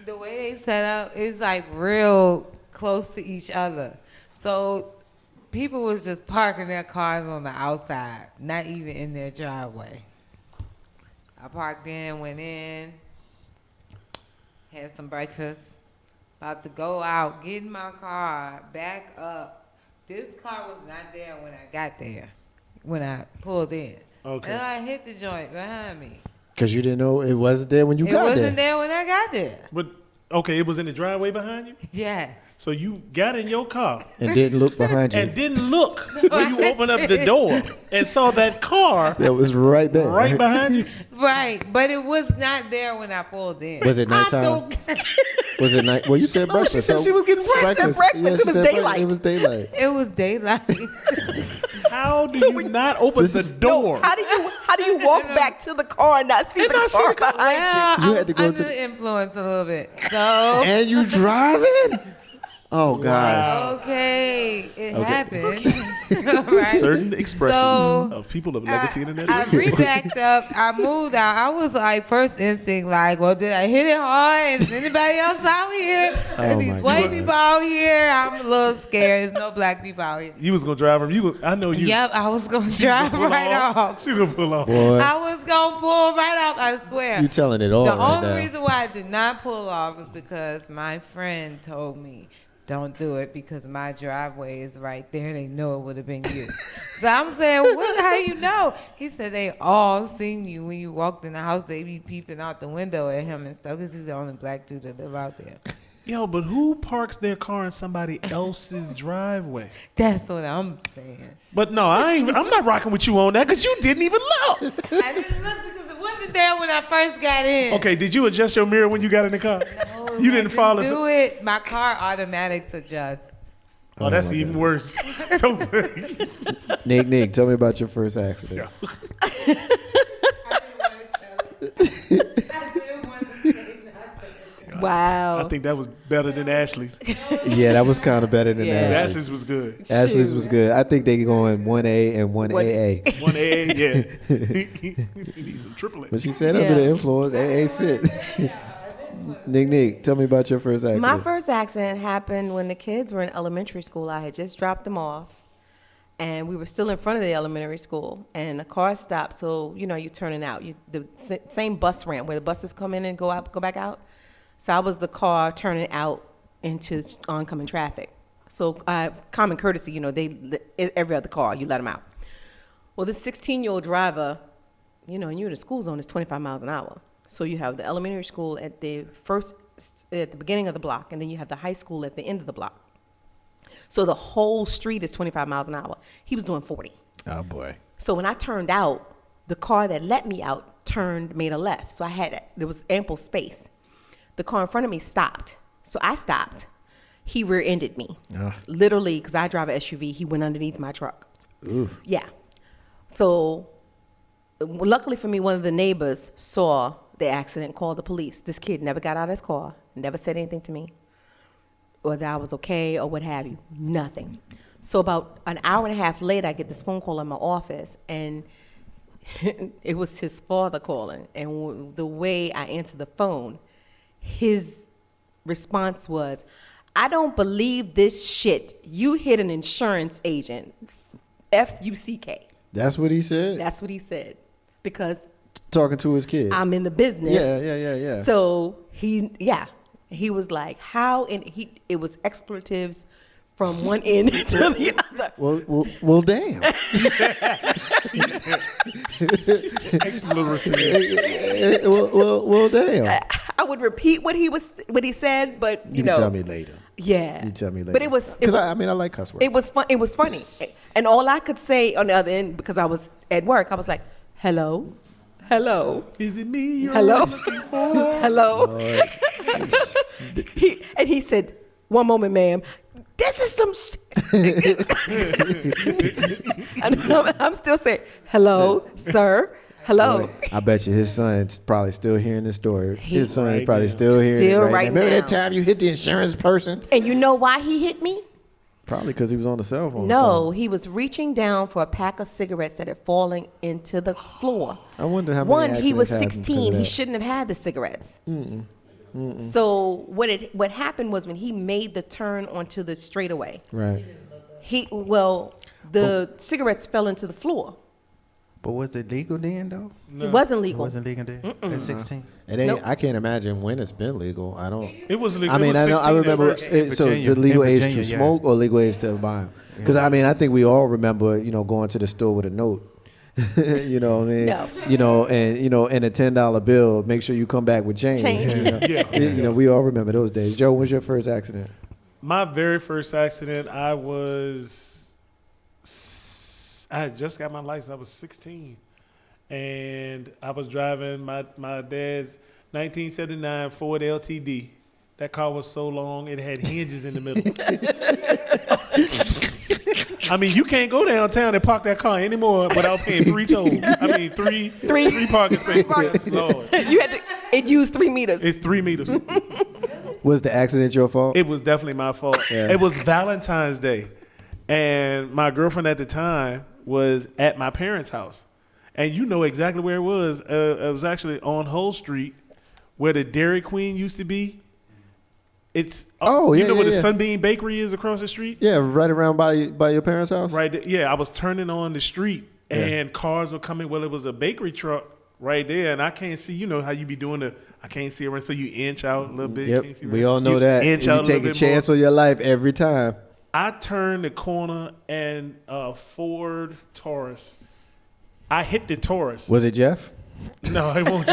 Speaker 6: the way they set up is like real close to each other. So people was just parking their cars on the outside, not even in their driveway. I parked in, went in, had some breakfast, about to go out, get in my car, back up. This car was not there when I got there, when I pulled in.
Speaker 5: Okay.
Speaker 6: And I hit the joint behind me.
Speaker 1: Because you didn't know it wasn't there when you got there.
Speaker 6: It wasn't there when I got there.
Speaker 5: But, okay, it was in the driveway behind you?
Speaker 6: Yeah.
Speaker 5: So you got in your car.
Speaker 1: And didn't look behind you.
Speaker 5: And didn't look when you opened up the door and saw that car
Speaker 1: That was right there.
Speaker 5: right behind you.
Speaker 6: Right, but it was not there when I pulled in.
Speaker 1: Was it nighttime? Was it night? Well, you said breakfast.
Speaker 5: She said she was getting breakfast.
Speaker 1: Yeah,
Speaker 3: It was daylight.
Speaker 1: It was daylight.
Speaker 6: It was daylight.
Speaker 5: How do you not open the door?
Speaker 3: How do you walk back to the car and not see the car behind
Speaker 6: Well,
Speaker 1: You
Speaker 6: I
Speaker 1: had to
Speaker 6: was
Speaker 1: go
Speaker 6: under
Speaker 1: to
Speaker 6: the influence a little bit. So
Speaker 1: And you driving? Oh gosh.
Speaker 6: okay, it happened. All right.
Speaker 5: Certain expressions
Speaker 6: So,
Speaker 5: of people of Legacy Internet.
Speaker 6: I re-backed up. I moved out. I was like, first instinct, like, well, did I hit it hard? Is anybody else out here?
Speaker 1: Oh,
Speaker 6: These
Speaker 1: my
Speaker 6: white
Speaker 1: God.
Speaker 6: people out here? I'm a little scared. There's no black people out here.
Speaker 5: You was gonna drive him. I know you.
Speaker 6: Yep, I was going to drive
Speaker 5: Pull
Speaker 6: right off.
Speaker 5: She gonna pull off.
Speaker 1: Boy,
Speaker 6: I was going to pull right off, I swear.
Speaker 1: you telling it all
Speaker 6: The
Speaker 1: right
Speaker 6: only
Speaker 1: now.
Speaker 6: reason why I did not pull off is because my friend told me, don't do it because my driveway is right there. They know it would have been you. So I'm saying, how you know? He said they all seen you when you walked in the house. They be peeping out the window at him and stuff because he's the only black dude that live out there.
Speaker 5: Yo, but who parks their car in somebody else's driveway?
Speaker 6: That's what I'm saying.
Speaker 5: But no, I'm not rocking with you on that because you didn't even look.
Speaker 6: I didn't look because it wasn't there when I first got in.
Speaker 5: Okay, did you adjust your mirror when you got in the car?
Speaker 6: No,
Speaker 5: You didn't follow.
Speaker 6: do it. My car automatics adjust.
Speaker 5: Oh, that's
Speaker 1: my
Speaker 5: even
Speaker 1: God.
Speaker 5: worse. Don't
Speaker 1: Nick, tell me about your first accident.
Speaker 3: Wow.
Speaker 5: I think that was better than Ashley's.
Speaker 1: Yeah, that was kind of better than
Speaker 3: Yeah.
Speaker 1: Ashley's.
Speaker 5: Ashley's was good.
Speaker 1: Ashley's was good. I think they going 1A and 1AA.
Speaker 5: 1A, yeah. You need some triple A.
Speaker 1: But she said under the influence, AA fit. Nick, tell me about your first accident.
Speaker 3: My first accident happened when the kids were in elementary school. I had just dropped them off, and we were still in front of the elementary school, and the car stopped. So you're turning out. The same bus ramp where the buses come in and go back out. So I was the car turning out into oncoming traffic. So common courtesy, every other car you let them out. Well, this 16-year-old driver, and you're in the school zone, is 25 miles an hour. So you have the elementary school at the beginning of the block, and then you have the high school at the end of the block. So the whole street is 25 miles an hour. He was doing 40.
Speaker 1: Oh boy.
Speaker 3: So when I turned out, The car that let me out made a left. So there was ample space. The car in front of me stopped. So I stopped. He rear-ended me. Literally, because I drive an SUV, he went underneath my truck.
Speaker 1: Oof.
Speaker 3: Yeah. So luckily for me, one of the neighbors saw the accident, called the police. This kid never got out of his car, never said anything to me, or that I was okay or what have you. Nothing. So about an hour and a half later, I get this phone call in my office, and it was his father calling. And the way I answered the phone, his response was, "I don't believe this shit. You hit an insurance agent. F-U-C-K."
Speaker 1: That's what he said?
Speaker 3: That's what he said. Because
Speaker 1: Talking to his kid.
Speaker 3: I'm in the business.
Speaker 1: Yeah.
Speaker 3: So he was like, how? And it was expletives from one end to the other.
Speaker 1: Well, damn. well, damn.
Speaker 3: I would repeat what he said, but
Speaker 1: You can tell me later.
Speaker 3: Yeah.
Speaker 1: You tell me later.
Speaker 3: But it was
Speaker 1: because I like cuss words.
Speaker 3: It was fun. It was funny, and all I could say on the other end, because I was at work, I was like, "Hello,
Speaker 5: Is it me you're
Speaker 3: hello,
Speaker 5: looking for?
Speaker 3: hello." He said, "One moment, ma'am. This is some." And I'm still saying, "Hello, sir. Hello."
Speaker 1: Boy, I bet you his son's probably still hearing the story. His son is
Speaker 5: Right
Speaker 1: probably
Speaker 5: now.
Speaker 1: still hearing
Speaker 3: Still
Speaker 1: it right,
Speaker 3: right
Speaker 1: now. Remember
Speaker 3: now.
Speaker 1: that time you hit the insurance person?
Speaker 3: And you know why he hit me?
Speaker 1: Probably because he was on the cell phone. or
Speaker 3: No,
Speaker 1: something.
Speaker 3: he was reaching down for a pack of cigarettes that had fallen into the floor.
Speaker 1: I wonder how many
Speaker 3: One, he
Speaker 1: accidents
Speaker 3: was
Speaker 1: happened because of
Speaker 3: 16. He
Speaker 1: that.
Speaker 3: shouldn't have had the cigarettes. So what happened was when he made the turn onto the straightaway,
Speaker 1: Right.
Speaker 3: the cigarettes fell into the floor.
Speaker 2: But was it legal then, though?
Speaker 3: It wasn't
Speaker 2: It
Speaker 3: legal.
Speaker 2: wasn't legal then? At 16?
Speaker 1: It ain't.
Speaker 3: Nope.
Speaker 1: I can't imagine when it's been legal. I don't.
Speaker 5: It was legal.
Speaker 1: I mean,
Speaker 5: it was
Speaker 1: I know. I
Speaker 5: 16 at
Speaker 1: remember.
Speaker 5: first.
Speaker 1: So
Speaker 2: Virginia.
Speaker 1: the legal
Speaker 2: In
Speaker 1: age
Speaker 2: Virginia,
Speaker 1: to
Speaker 2: yeah.
Speaker 1: smoke or legal age to buy? Because I mean, I think we all remember, going to the store with a note. You know what I mean?
Speaker 3: No.
Speaker 1: And a $10 bill. Make sure you come back with change.
Speaker 3: Change.
Speaker 5: Yeah.
Speaker 1: We all remember those days. Joe, what was your first accident?
Speaker 5: My very first accident, I had just got my license. I was 16. And I was driving my dad's 1979 Ford LTD. That car was so long, it had hinges in the middle. I mean, you can't go downtown and park that car anymore without paying 3 tolls. I mean, three parking spaces. Yes, Lord.
Speaker 3: It used 3 meters.
Speaker 5: It's 3 meters.
Speaker 1: Was the accident your fault?
Speaker 5: It was definitely my fault.
Speaker 1: Yeah.
Speaker 5: It was Valentine's Day. And my girlfriend at the time was at my parents' house. And you know exactly where it was. It was actually on Hull Street where the Dairy Queen used to be. It's you know where the Sunbeam Bakery is across the street?
Speaker 1: Yeah, right around by your parents' house.
Speaker 5: Right there. Yeah, I was turning on the street and cars were coming. Well, it was a bakery truck right there, and I can't see. You know how you be doing I can't see around, so you inch out a little bit.
Speaker 1: Yep,
Speaker 5: Can't see
Speaker 1: we
Speaker 5: around.
Speaker 1: all know
Speaker 5: You
Speaker 1: that.
Speaker 5: Inch
Speaker 1: You
Speaker 5: out
Speaker 1: take a chance
Speaker 5: more.
Speaker 1: on your life every time.
Speaker 5: I turned the corner and a Ford Taurus. I hit the Taurus.
Speaker 1: Was it Jeff?
Speaker 5: No, it won't.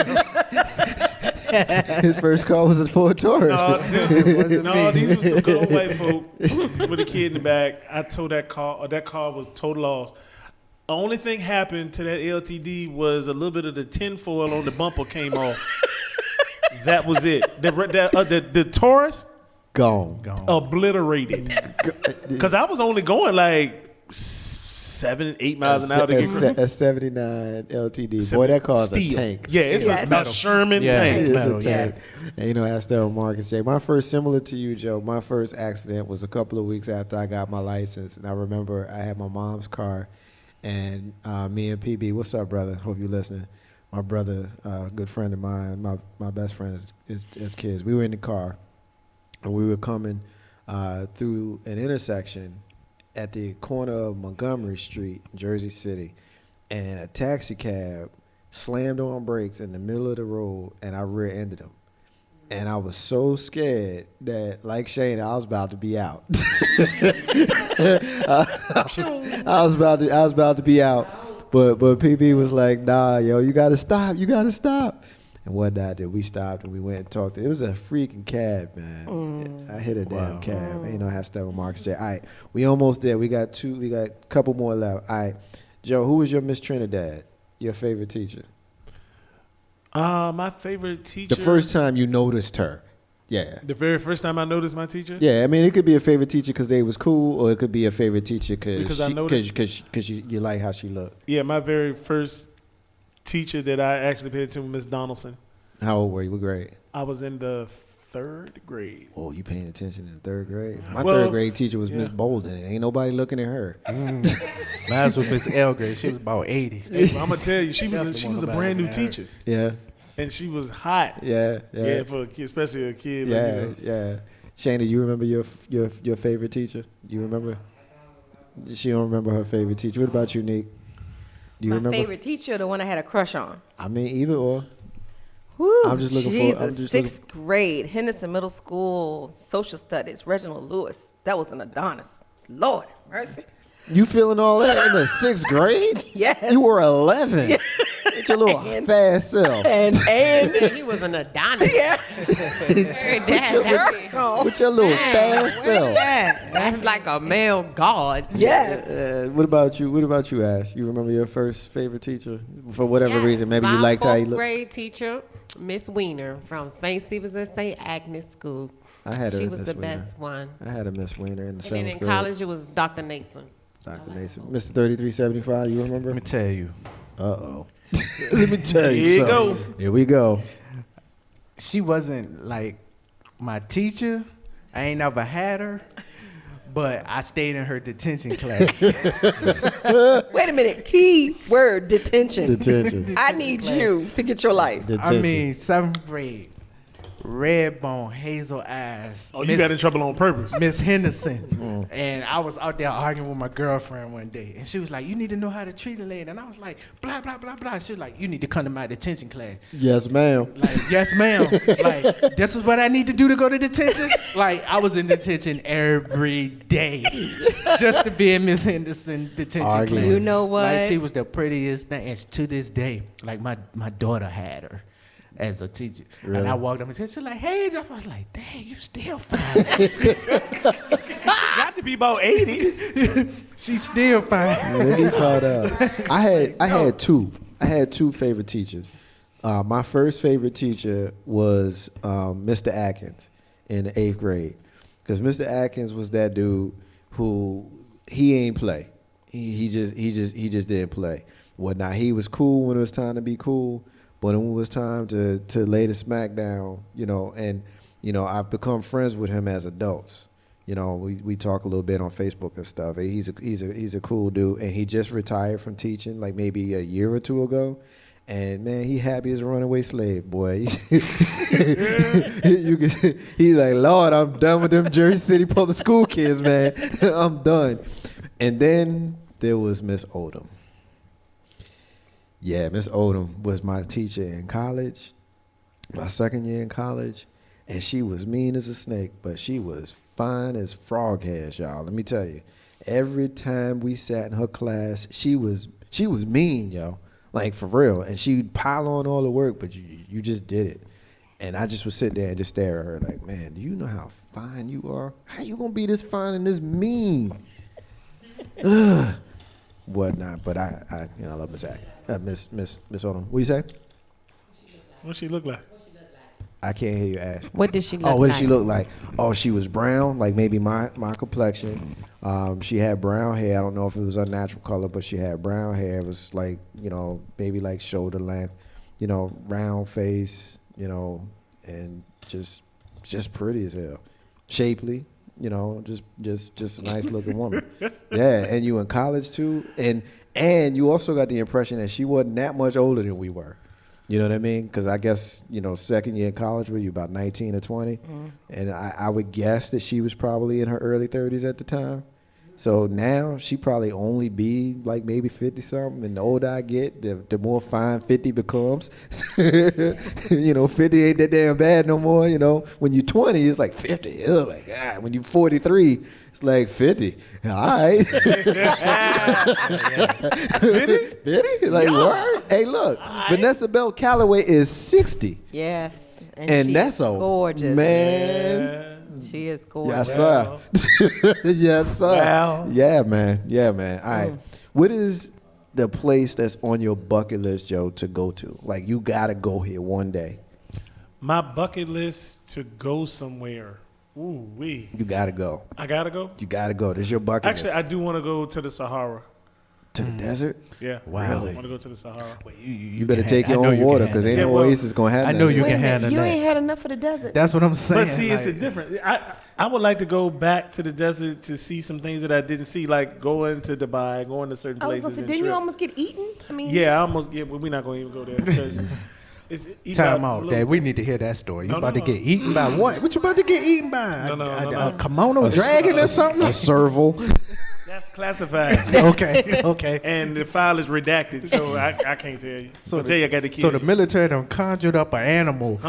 Speaker 1: His first car was a Ford Taurus.
Speaker 5: No, these were some good old white folk with a kid in the back. I told that car, that car was total loss. The only thing happened to that LTD was a little bit of the tinfoil on the bumper came off. That was it. The Taurus
Speaker 1: Gone.
Speaker 5: obliterated. Because I was only going like 7, 8 miles an hour to get
Speaker 1: A 79 LTD. Boy, that car's a
Speaker 5: Steel.
Speaker 1: tank.
Speaker 5: Yeah, it's
Speaker 3: Yes.
Speaker 5: a Sherman
Speaker 2: Yeah.
Speaker 5: tank.
Speaker 1: It's
Speaker 2: Metal,
Speaker 1: a
Speaker 3: yes.
Speaker 1: tank. And ask that Marcus J. My first, similar to you, Joe, my first accident was a couple of weeks after I got my license. And I remember I had my mom's car, and me and PB, what's up, brother? Hope you're listening. My brother, good friend of mine, my best friend is kids. We were in the car, and we were coming through an intersection at the corner of Montgomery Street, Jersey City, and a taxi cab slammed on brakes in the middle of the road, and I rear-ended him. And I was so scared that, like Shane, I was about to be out. I was about to be out, but PB was like, "Nah, yo, you gotta stop, And what did we stopped and we went and talked. It was a freaking cab, man. I hit a damn cab. You know, I had stuff with Marcus J. All right, we almost there. We got a couple more left. All right, Joe, who was your Miss Trinidad? your favorite teacher?
Speaker 5: My favorite teacher.
Speaker 1: The first time you noticed her. Yeah.
Speaker 5: The very first time I noticed my teacher.
Speaker 1: Yeah, I mean, it could be a favorite teacher because they was cool, or it could be a favorite teacher
Speaker 5: Because I noticed-
Speaker 1: because you like how she looked.
Speaker 5: Yeah, my very first teacher that I actually paid attention to was Miss Donaldson.
Speaker 1: How old were you? What grade?
Speaker 5: I was in the 3rd grade.
Speaker 1: Oh, you paying attention in 3rd grade? My
Speaker 5: Well,
Speaker 1: 3rd grade teacher was
Speaker 5: yeah.
Speaker 1: Miss Bolden. Ain't nobody looking at her.
Speaker 2: Mine was Miss Elgray. She was about 80.
Speaker 5: I'm gonna tell you, she
Speaker 2: Definitely
Speaker 5: was
Speaker 2: want
Speaker 5: a
Speaker 2: nobody
Speaker 5: brand new
Speaker 2: looking at her.
Speaker 5: teacher,
Speaker 1: Yeah,
Speaker 5: and she was hot.
Speaker 1: yeah, yeah,
Speaker 5: Yeah, for a kid, especially a kid.
Speaker 1: yeah,
Speaker 5: Like, you know.
Speaker 1: yeah. Shana, you remember your favorite teacher? You remember? She don't remember her favorite teacher. What about you, Nick? Do you
Speaker 3: My
Speaker 1: remember?
Speaker 3: favorite teacher, the one I had a crush on.
Speaker 1: I mean, either or.
Speaker 3: Woo,
Speaker 1: I'm just looking for-
Speaker 3: Jesus,
Speaker 1: I'm just
Speaker 3: sixth grade, Henderson Middle School, social studies, Reginald Lewis. That was an Adonis. Lord, mercy.
Speaker 1: You feeling all that in the 6th grade?
Speaker 3: Yes.
Speaker 1: You were 11. With your little
Speaker 3: And-
Speaker 1: fast self.
Speaker 3: And
Speaker 4: Man, he was an Adonis.
Speaker 3: yeah,
Speaker 4: Very dad.
Speaker 1: With your little fast self.
Speaker 4: That's like a male god.
Speaker 3: yes.
Speaker 1: What about you? What about you, Ash? You remember your first favorite teacher for whatever
Speaker 4: Yeah,
Speaker 1: reason? Maybe you
Speaker 4: my
Speaker 1: liked how he
Speaker 4: 4th
Speaker 1: looked.
Speaker 4: grade teacher, Miss Weiner from St. Stephen's and St. Agnes School.
Speaker 1: I had a
Speaker 4: She was
Speaker 1: Miss
Speaker 4: the
Speaker 1: Weiner.
Speaker 4: best one.
Speaker 1: I had a Miss Weiner in the
Speaker 4: And
Speaker 1: 7th
Speaker 4: then
Speaker 1: grade.
Speaker 4: in college, it was Dr. Nason.
Speaker 1: Dr. Nason. Mr. 3375, you remember?
Speaker 2: Let me tell you.
Speaker 1: Uh-oh. Let me tell you
Speaker 5: Here you
Speaker 1: something.
Speaker 5: go.
Speaker 1: Here we go.
Speaker 2: She wasn't like my teacher. I ain't never had her. But I stayed in her detention class.
Speaker 3: Wait a minute. Key word detention.
Speaker 1: Detention.
Speaker 3: I need you to get your life.
Speaker 1: Detention.
Speaker 2: I mean, 7th grade. Red bone, hazel eyes.
Speaker 5: Oh, you got in trouble on purpose.
Speaker 2: Miss Henderson. And I was out there arguing with my girlfriend one day. And she was like, you need to know how to treat a lady. And I was like, blah, blah, blah, blah. She was like, you need to come to my detention class.
Speaker 1: Yes, ma'am.
Speaker 2: Like, yes, ma'am. Like, this is what I need to do to go to detention? Like, I was in detention every day just to be in Miss Henderson detention
Speaker 1: Arguing.
Speaker 2: class.
Speaker 3: You know what?
Speaker 2: Like, she was the prettiest thing. And to this day, like, my daughter had her as a teacher.
Speaker 1: Really?
Speaker 2: And I walked up and said, she's like, hey, Jeff. I was like, dang, you still fine.
Speaker 5: Got to be about 80.
Speaker 2: She's still fine.
Speaker 1: Let me caught up. I had two. I had two favorite teachers. My first favorite teacher was Mr. Atkins in the 8th grade, because Mr. Atkins was that dude who he ain't play. He just didn't play. Whatnot. He was cool when it was time to be cool, but when it was time to lay the smack down, and I've become friends with him as adults. We talk a little bit on Facebook and stuff. He's a cool dude, and he just retired from teaching like maybe a year or two ago. And man, he happy as a runaway slave, boy. He's like, Lord, I'm done with them Jersey City public school kids, man. I'm done. And then there was Miss Odom. Yeah, Miss Odom was my teacher in college, my 2nd year in college, and she was mean as a snake, but she was fine as frog hairs, y'all. Let me tell you, every time we sat in her class, she was mean, yo, like for real, and she'd pile on all the work, but you just did it. And I just would sit there and just stare at her like, man, do you know how fine you are? How you gonna be this fine and this mean? Ugh. Whatnot, but I love Miss Atkins. Miss Odom. What you say?
Speaker 5: What she look like?
Speaker 1: I can't hear you, Ash.
Speaker 4: What did she look
Speaker 1: Oh, what
Speaker 4: like?
Speaker 1: did she look like? Oh, she was brown, like maybe my complexion. She had brown hair. I don't know if it was her natural color, but she had brown hair. It was like, maybe like shoulder length, round face, and just pretty as hell. Shapely, just a nice looking woman. Yeah, and you in college too. And you also got the impression that she wasn't that much older than we were. You know what I mean? Because I guess, 2nd year in college, were you about 19 or 20? And I would guess that she was probably in her early 30s at the time. So now she probably only be like maybe 50-something. And the older I get, the more fine 50 becomes. 50 ain't that damn bad no more. When you're 20, it's like 50. Oh, my God. When you're 43, it's like 50. All right. 50? Like, word? Hey, look. Vanessa Bell Calloway is 60.
Speaker 3: Yes.
Speaker 1: And
Speaker 3: she's
Speaker 1: that's a
Speaker 3: gorgeous.
Speaker 1: man.
Speaker 3: She is gorgeous.
Speaker 1: Yes, sir. Yes, sir.
Speaker 5: Wow.
Speaker 1: Yeah, man. All right. What is the place that's on your bucket list, Joe, to go to? Like, you got to go here one day.
Speaker 5: My bucket list to go somewhere. Ooh, wee.
Speaker 1: You got to go.
Speaker 5: I gotta go.
Speaker 1: You got to go. This is your bucket
Speaker 5: Actually,
Speaker 1: list.
Speaker 5: I do want to go to the Sahara.
Speaker 1: To the desert?
Speaker 5: Yeah.
Speaker 1: Wow.
Speaker 5: I
Speaker 1: Really?
Speaker 5: want to go to the Sahara.
Speaker 1: You better take your own water because ain't no Oasis going to have
Speaker 2: I
Speaker 1: that.
Speaker 2: know you
Speaker 3: Wait
Speaker 2: can
Speaker 3: a minute,
Speaker 2: handle
Speaker 3: you
Speaker 2: that.
Speaker 3: ain't had enough of the desert.
Speaker 2: That's what I'm saying.
Speaker 5: But see, it's a
Speaker 2: like-
Speaker 5: different. I would like to go back to the desert to see some things that I didn't see, like going to Dubai, going to certain
Speaker 3: I was
Speaker 5: places.
Speaker 3: gonna say,
Speaker 5: and
Speaker 3: didn't you
Speaker 5: trip.
Speaker 3: almost get eaten? I mean,
Speaker 5: Yeah, I almost. Yeah, but we're not going to even go there because it's eaten
Speaker 2: Time
Speaker 5: by
Speaker 2: out,
Speaker 5: little-
Speaker 2: Dad. We need to hear that story. You
Speaker 5: No,
Speaker 2: about
Speaker 5: no,
Speaker 2: to get eaten by what? What you about to get eaten by?
Speaker 5: No,
Speaker 2: A kimono dragon or something?
Speaker 1: A serval.
Speaker 5: That's classified,
Speaker 2: okay.
Speaker 5: and the file is redacted, so I can't tell you. So tell you, I got to kill
Speaker 2: So the
Speaker 5: you.
Speaker 2: military done conjured up an animal.
Speaker 1: So,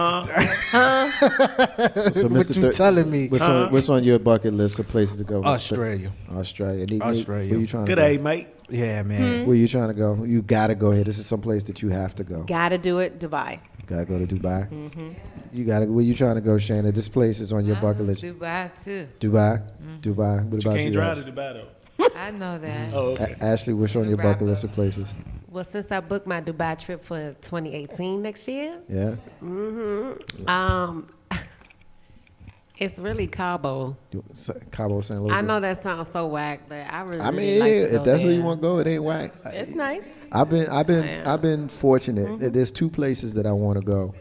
Speaker 2: What
Speaker 1: Mr.
Speaker 2: you telling me?
Speaker 1: What's on your bucket list of places to go?
Speaker 2: Australia.
Speaker 1: Australia. Nate,
Speaker 2: Australia.
Speaker 1: where you trying to
Speaker 5: Good
Speaker 1: go?
Speaker 5: day, mate.
Speaker 2: Yeah, man.
Speaker 1: Where you trying to go? You got to go here. This is some place that you have to go.
Speaker 3: gotta do it, Dubai.
Speaker 1: Got to go to Dubai. You got to. Where you trying to go, Shannon? This place is on your bucket list.
Speaker 6: Dubai too.
Speaker 1: Dubai. Dubai. What
Speaker 5: You
Speaker 1: about
Speaker 5: can't
Speaker 1: you?
Speaker 5: drive
Speaker 1: Ash?
Speaker 5: to Dubai though.
Speaker 6: I know that.
Speaker 5: Oh, okay.
Speaker 1: Ashley, what's on your
Speaker 6: Wrap
Speaker 1: bucket list
Speaker 6: up.
Speaker 1: of places?
Speaker 4: Well, since I booked my Dubai trip for 2018 next year,
Speaker 1: Yeah.
Speaker 4: it's really Cabo.
Speaker 1: Cabo San Lucas.
Speaker 4: I know that sounds so whack, but I really,
Speaker 1: I mean,
Speaker 4: really like to
Speaker 1: if
Speaker 4: go
Speaker 1: that's where you
Speaker 4: there.
Speaker 1: want to go, it ain't whack.
Speaker 3: It's nice.
Speaker 1: I've been fortunate. There's two places that I want to go.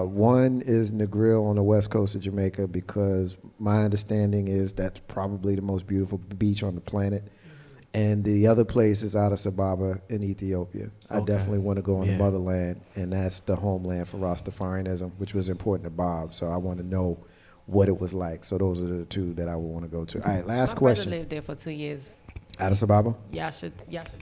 Speaker 1: One is Negril on the west coast of Jamaica because my understanding is that's probably the most beautiful beach on the planet. And the other place is Addis Ababa in Ethiopia. I
Speaker 2: Okay.
Speaker 1: definitely want to go on
Speaker 2: Yeah.
Speaker 1: the motherland, and that's the homeland for Rastafarianism, which was important to Bob. So I want to know what it was like. So those are the two that I would want to go to. All right, last
Speaker 4: My
Speaker 1: question.
Speaker 4: brother lived there for 2 years.
Speaker 1: Addis Ababa?
Speaker 4: Y'all should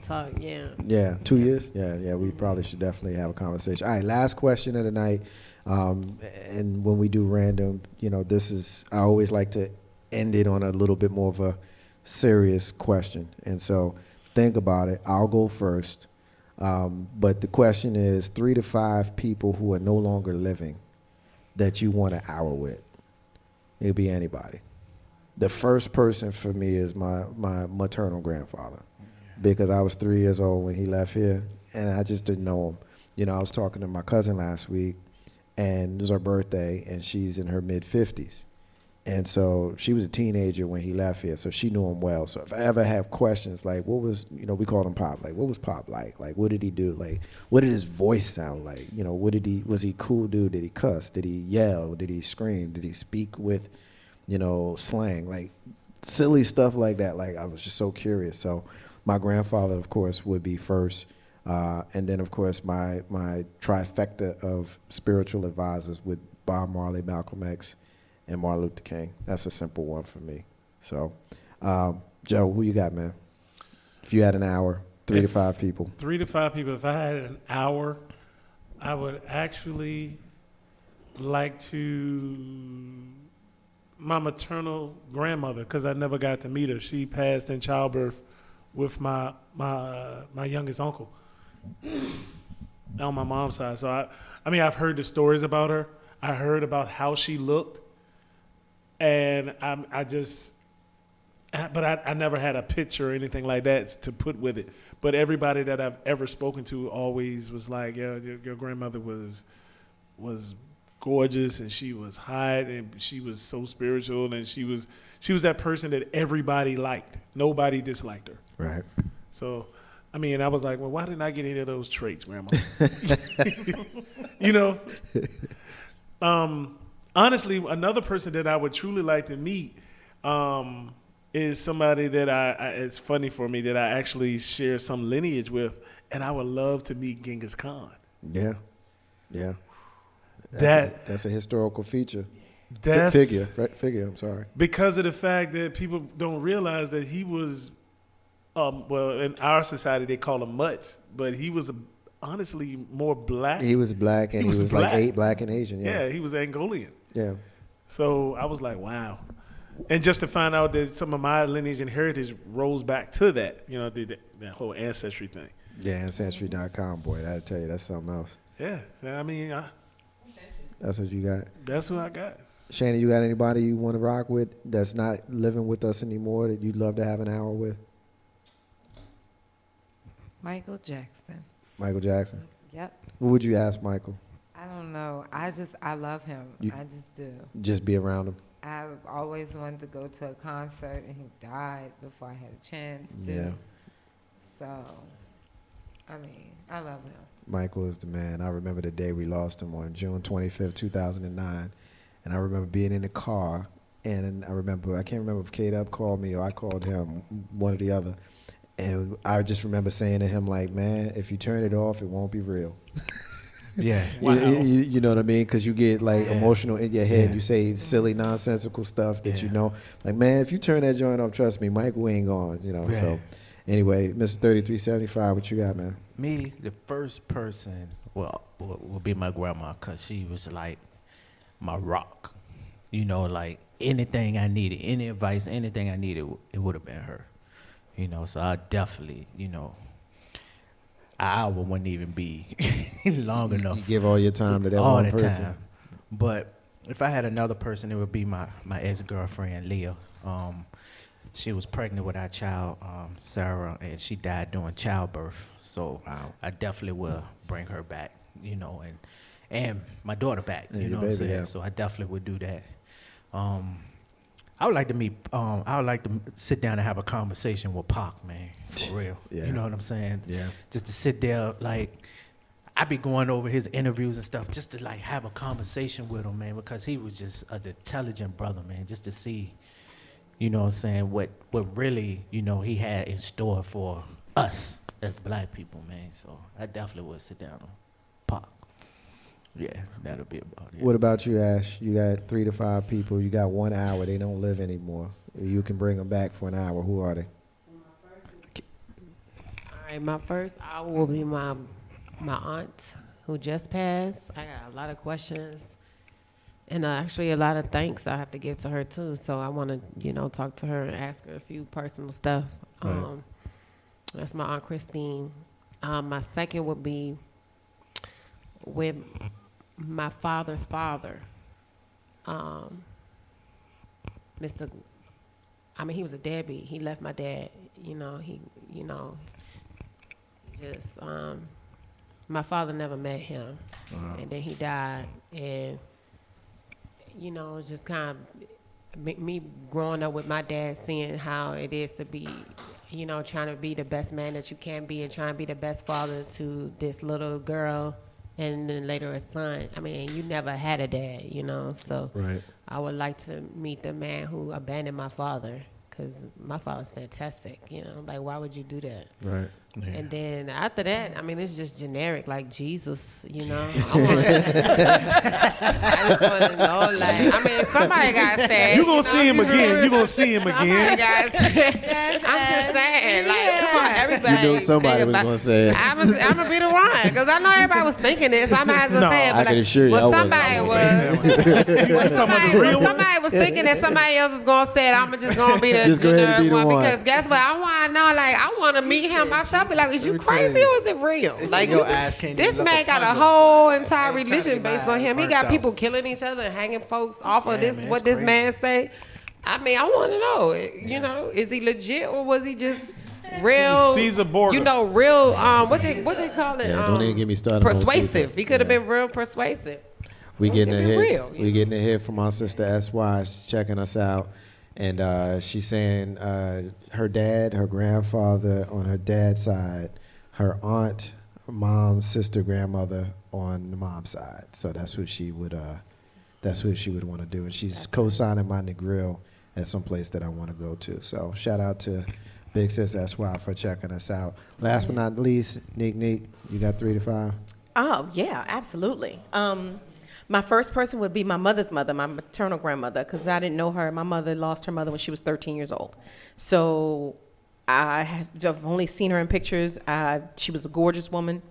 Speaker 4: talk. Yeah.
Speaker 1: Yeah, 2 years. Yeah. We probably should definitely have a conversation. All right, last question of the night. And when we do random, this is I always like to end it on a little bit more of a serious question. And so, think about it. I'll go first. But the question is 3 to 5 people who are no longer living that you want an hour with. It could be anybody. The first person for me is my maternal grandfather because I was 3 years old when he left here and I just didn't know him. I was talking to my cousin last week and it was her birthday and she's in her mid-50s. And so she was a teenager when he left here, so she knew him well. So if I ever have questions like, what was, we called him Pop, like, what was Pop like? Like, what did he do? Like, what did his voice sound like? Was he cool dude? Did he cuss? Did he yell? Did he scream? Did he speak with, slang? Like, silly stuff like that. Like, I was just so curious. So my grandfather, of course, would be first. And then, of course, my trifecta of spiritual advisors with Bob Marley, Malcolm X, and Martin Luther King. That's a simple one for me. So, Joe, who you got, man? If you had an hour, 3 to 5 people.
Speaker 5: 3 to 5 people. If I had an hour, I would actually like my maternal grandmother because I never got to meet her. She passed in childbirth with my youngest uncle on my mom's side. So I've heard the stories about her. I heard about how she looked, and I never had a picture or anything like that to put with it. But everybody that I've ever spoken to always was like, "Yeah, your grandmother was gorgeous, and she was hot, and she was so spiritual, and she was that person that everybody liked. Nobody disliked her."
Speaker 1: Right.
Speaker 5: So, I was like, "Well, why didn't I get any of those traits, Grandma?" Honestly, another person that I would truly like to meet is somebody that it's funny for me that I actually share some lineage with, and I would love to meet Genghis Khan.
Speaker 1: Yeah. That's a historical feature. Figure. I'm sorry.
Speaker 5: Because of the fact that people don't realize that he was, in our society they call him mutts, but he was honestly more black.
Speaker 1: He was black, and he was
Speaker 5: black.
Speaker 1: like black and Asian.
Speaker 5: Yeah, he was Angolian.
Speaker 1: Yeah.
Speaker 5: So I was like, wow. And just to find out that some of my lineage and heritage rolls back to that, that whole ancestry thing.
Speaker 1: Yeah, Ancestry.com, boy. I tell you, that's something else.
Speaker 5: Yeah,
Speaker 1: That's what you got.
Speaker 5: that's who I got.
Speaker 1: Shannon, you got anybody you want to rock with that's not living with us anymore that you'd love to have an hour with?
Speaker 6: Michael Jackson.
Speaker 1: Michael Jackson.
Speaker 6: Yep.
Speaker 1: What would you ask Michael?
Speaker 6: I don't know. I love him. I just do.
Speaker 1: Just be around him.
Speaker 6: I've always wanted to go to a concert, and he died before I had a chance to.
Speaker 1: Yeah.
Speaker 6: So, I mean, I love him.
Speaker 1: Michael is the man. I remember the day we lost him on June 25th, 2009. And I remember being in the car, and I can't remember if K-Dub called me or I called him, one or the other. And I just remember saying to him, like, man, if you turn it off, it won't be real.
Speaker 2: Yeah.
Speaker 1: You know what I mean? Because you get like emotional in your head.
Speaker 2: Yeah.
Speaker 1: You say silly, nonsensical stuff that you
Speaker 2: Yeah.
Speaker 1: know. Like, man, if you turn that joint off, trust me, Michael ain't gone. You know.
Speaker 2: Yeah.
Speaker 1: So, anyway, Mr. 3375, what you got, man?
Speaker 2: Me, the first person, will be my grandma, because she was like my rock. You know, like anything I needed, any advice, anything I needed, it would have been her. You know, so I definitely, you know, an hour wouldn't even be long enough.
Speaker 1: You give all your time to that
Speaker 2: all
Speaker 1: one
Speaker 2: the
Speaker 1: person.
Speaker 2: time. But if I had another person, it would be my ex-girlfriend, Leah. She was pregnant with our child, Sarah, and she died during childbirth. So I definitely will bring her back, you know, and my daughter back,
Speaker 1: Yeah,
Speaker 2: you
Speaker 1: your
Speaker 2: know what I'm
Speaker 1: baby,
Speaker 2: saying?
Speaker 1: yeah.
Speaker 2: So I definitely would do that. I would like to meet, I would like to sit down and have a conversation with Pac, man, for real.
Speaker 1: Yeah.
Speaker 2: You know what I'm saying?
Speaker 1: Yeah.
Speaker 2: Just to sit there, like, I be going over his interviews and stuff just to, like, have a conversation with him, man, because he was just an intelligent brother, man, just to see, you know what I'm saying, what really, you know, he had in store for us as black people, man. So I definitely would sit down and Pac. Yeah, that'll be about it.
Speaker 1: What about you, Ash? You got 3 to 5 people. You got 1 hour. They don't live anymore. You can bring them back for an hour. Who are they?
Speaker 4: All right, my first hour will be my aunt who just passed. I got a lot of questions and actually a lot of thanks I have to give to her too. So I want to, you know, talk to her and ask her a few personal stuff.
Speaker 1: Right.
Speaker 4: That's my Aunt Christine. My second would be with my father's father, he was a deadbeat. He left my dad, my father never met him. And then he died. And, you know, it's just kind of me growing up with my dad, seeing how it is to be, you know, trying to be the best man that you can be and trying to be the best father to this little girl and then later a son. I mean, you never had a dad, you know, so
Speaker 1: Right.
Speaker 4: I would like to meet the man who abandoned my father, because my father's fantastic, you know, like, why would you do that?
Speaker 1: Right.
Speaker 2: Yeah.
Speaker 4: And then after that, I mean, it's just generic, like Jesus, you know. I just want to know, like, I mean, somebody got sad.
Speaker 5: You gonna see him again. You gonna see him
Speaker 4: Somebody
Speaker 5: again.
Speaker 4: got sad. I'm just saying, like, come on, everybody.
Speaker 1: You knew somebody
Speaker 4: think
Speaker 1: was
Speaker 4: about-
Speaker 1: gonna say it.
Speaker 4: I'm gonna be the one, because I know everybody was thinking this. I might as well
Speaker 5: No,
Speaker 4: say it.
Speaker 1: I
Speaker 4: But
Speaker 1: can assure you I
Speaker 4: well,
Speaker 1: wasn't.
Speaker 4: somebody
Speaker 1: I
Speaker 4: was. Somebody was thinking that somebody else was gonna say it. I'm just gonna be the
Speaker 1: Just go ahead and
Speaker 4: generic
Speaker 1: be the
Speaker 4: one,
Speaker 1: one.
Speaker 4: because guess what? I want to know, like, I want to meet him myself. Be like, is you crazy or is it real? Like,
Speaker 2: your ass can't
Speaker 4: this
Speaker 2: even look
Speaker 4: man got a
Speaker 2: upon
Speaker 4: whole
Speaker 2: yourself.
Speaker 4: entire
Speaker 2: I'm trying to
Speaker 4: religion
Speaker 2: get my
Speaker 4: based on
Speaker 2: ass
Speaker 4: him. He
Speaker 2: burnt
Speaker 4: got
Speaker 2: out.
Speaker 4: people killing each other and hanging folks off of
Speaker 2: Yeah,
Speaker 4: this.
Speaker 2: man,
Speaker 4: What
Speaker 2: it's
Speaker 4: this
Speaker 2: crazy.
Speaker 4: man say? I mean, I want to know. You know, is he legit or was he just real?
Speaker 5: Caesar Borgia.
Speaker 4: You know, real. What they call it?
Speaker 1: Yeah, don't even get me started on
Speaker 4: Persuasive.
Speaker 1: Caesar.
Speaker 4: He could have
Speaker 1: Yeah.
Speaker 4: been real persuasive.
Speaker 1: We getting a
Speaker 4: Keep it
Speaker 1: hit.
Speaker 4: real,
Speaker 1: We getting a hit from our sister SY. She's checking us out, and she's saying her dad, her grandfather on her dad's side, her aunt, mom's sister, grandmother on the mom's side. So that's what she would want to do, and she's co-signing my Negril at some place that I want to go to. So shout out to Big Sis SY for checking us out. Last but not least, Neek, you got 3 to 5.
Speaker 3: Oh, yeah, absolutely. My first person would be my mother's mother, my maternal grandmother, because I didn't know her. My mother lost her mother when she was 13 years old. So I've only seen her in pictures. She was a gorgeous woman.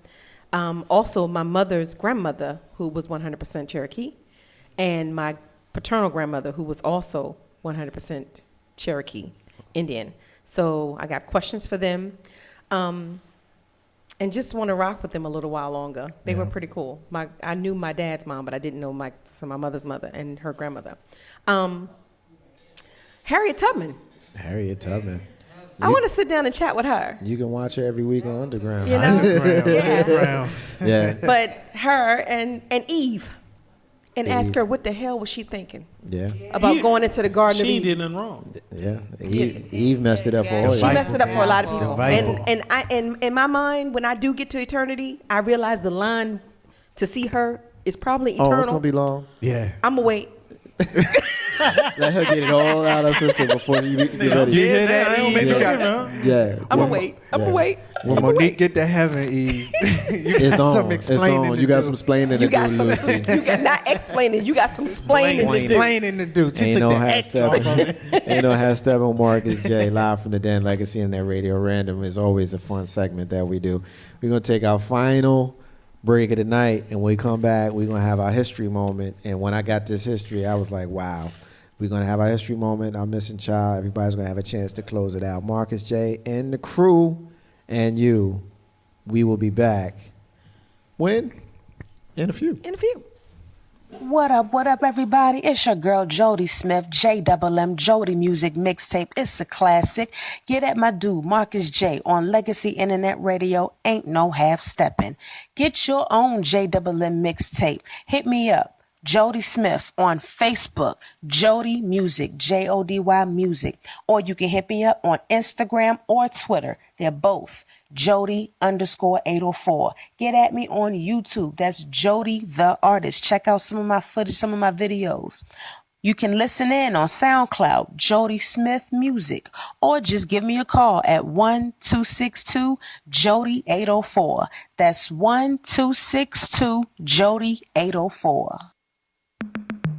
Speaker 3: Also, my mother's grandmother, who was 100% Cherokee, and my paternal grandmother, who was also 100% Cherokee Indian. So I got questions for them. And just want to rock with them a little while longer. They were pretty cool. I knew my dad's mom, but I didn't know my mother's mother and her grandmother. Harriet Tubman.
Speaker 1: Harriet Tubman.
Speaker 3: I want to sit down and chat with her.
Speaker 1: You can watch her every week on Underground.
Speaker 3: You know? Yeah.
Speaker 2: Brown.
Speaker 1: Yeah.
Speaker 3: But her and Eve, and ask
Speaker 1: Eve.
Speaker 3: her what the hell was she thinking
Speaker 1: Yeah.
Speaker 3: about going into the Garden of
Speaker 5: She
Speaker 3: Eden.
Speaker 5: did nothing wrong.
Speaker 1: Yeah. Eve messed it up for all
Speaker 3: She
Speaker 1: y'all.
Speaker 3: messed it up for a lot of people.
Speaker 2: Viper.
Speaker 3: And in my mind, when I do get to eternity, I realize the line to see her is probably
Speaker 1: Oh,
Speaker 3: eternal.
Speaker 1: it's gonna be long.
Speaker 2: Yeah.
Speaker 3: I'm gonna wait.
Speaker 1: Let her get it all out of her system before you get ready.
Speaker 2: You hear that?
Speaker 5: I don't
Speaker 2: Eve?
Speaker 5: make
Speaker 2: You
Speaker 5: no
Speaker 2: got-
Speaker 5: difference.
Speaker 1: Yeah.
Speaker 3: I'm gonna wait. I'm gonna wait.
Speaker 2: When
Speaker 3: I'ma
Speaker 2: Monique
Speaker 3: wait.
Speaker 2: get to heaven, Eve, you
Speaker 1: It's
Speaker 2: got some
Speaker 1: on. It's
Speaker 2: explaining
Speaker 1: on.
Speaker 2: to
Speaker 1: You got
Speaker 2: do.
Speaker 1: some explaining to
Speaker 3: You
Speaker 1: do,
Speaker 3: got some.
Speaker 1: Lucy.
Speaker 3: You got not explaining. You got some explaining to do.
Speaker 2: Explaining to do. She
Speaker 1: Ain't
Speaker 2: took
Speaker 1: no
Speaker 2: the
Speaker 1: half
Speaker 2: X off of
Speaker 1: step.
Speaker 2: it.
Speaker 1: Ain't no half step on Marcus J. Live from the Den Legacy Internet Radio. Random is always a fun segment that we do. We're gonna take our final break of the night, and when we come back, we're gonna have our history moment. And when I got this history, I was like, wow. We're going to have our history moment, our missing child. Everybody's going to have a chance to close it out. Marcus J. and the crew and you, we will be back. When? In a few.
Speaker 3: In a few.
Speaker 7: What up, everybody? It's your girl, Jody Smith, JMM, Jody Music Mixtape. It's a classic. Get at my dude, Marcus J, on Legacy Internet Radio. Ain't no half-stepping. Get your own JMM mixtape. Hit me up. Jody Smith on Facebook, Jody Music, Jody Music, or you can hit me up on Instagram or Twitter. They're both Jody_804. Get at me on YouTube. That's Jody the Artist. Check out some of my footage, some of my videos. You can listen in on SoundCloud, Jody Smith Music, or just give me a call at 1-262-JODY-804. That's 1-262-JODY-804.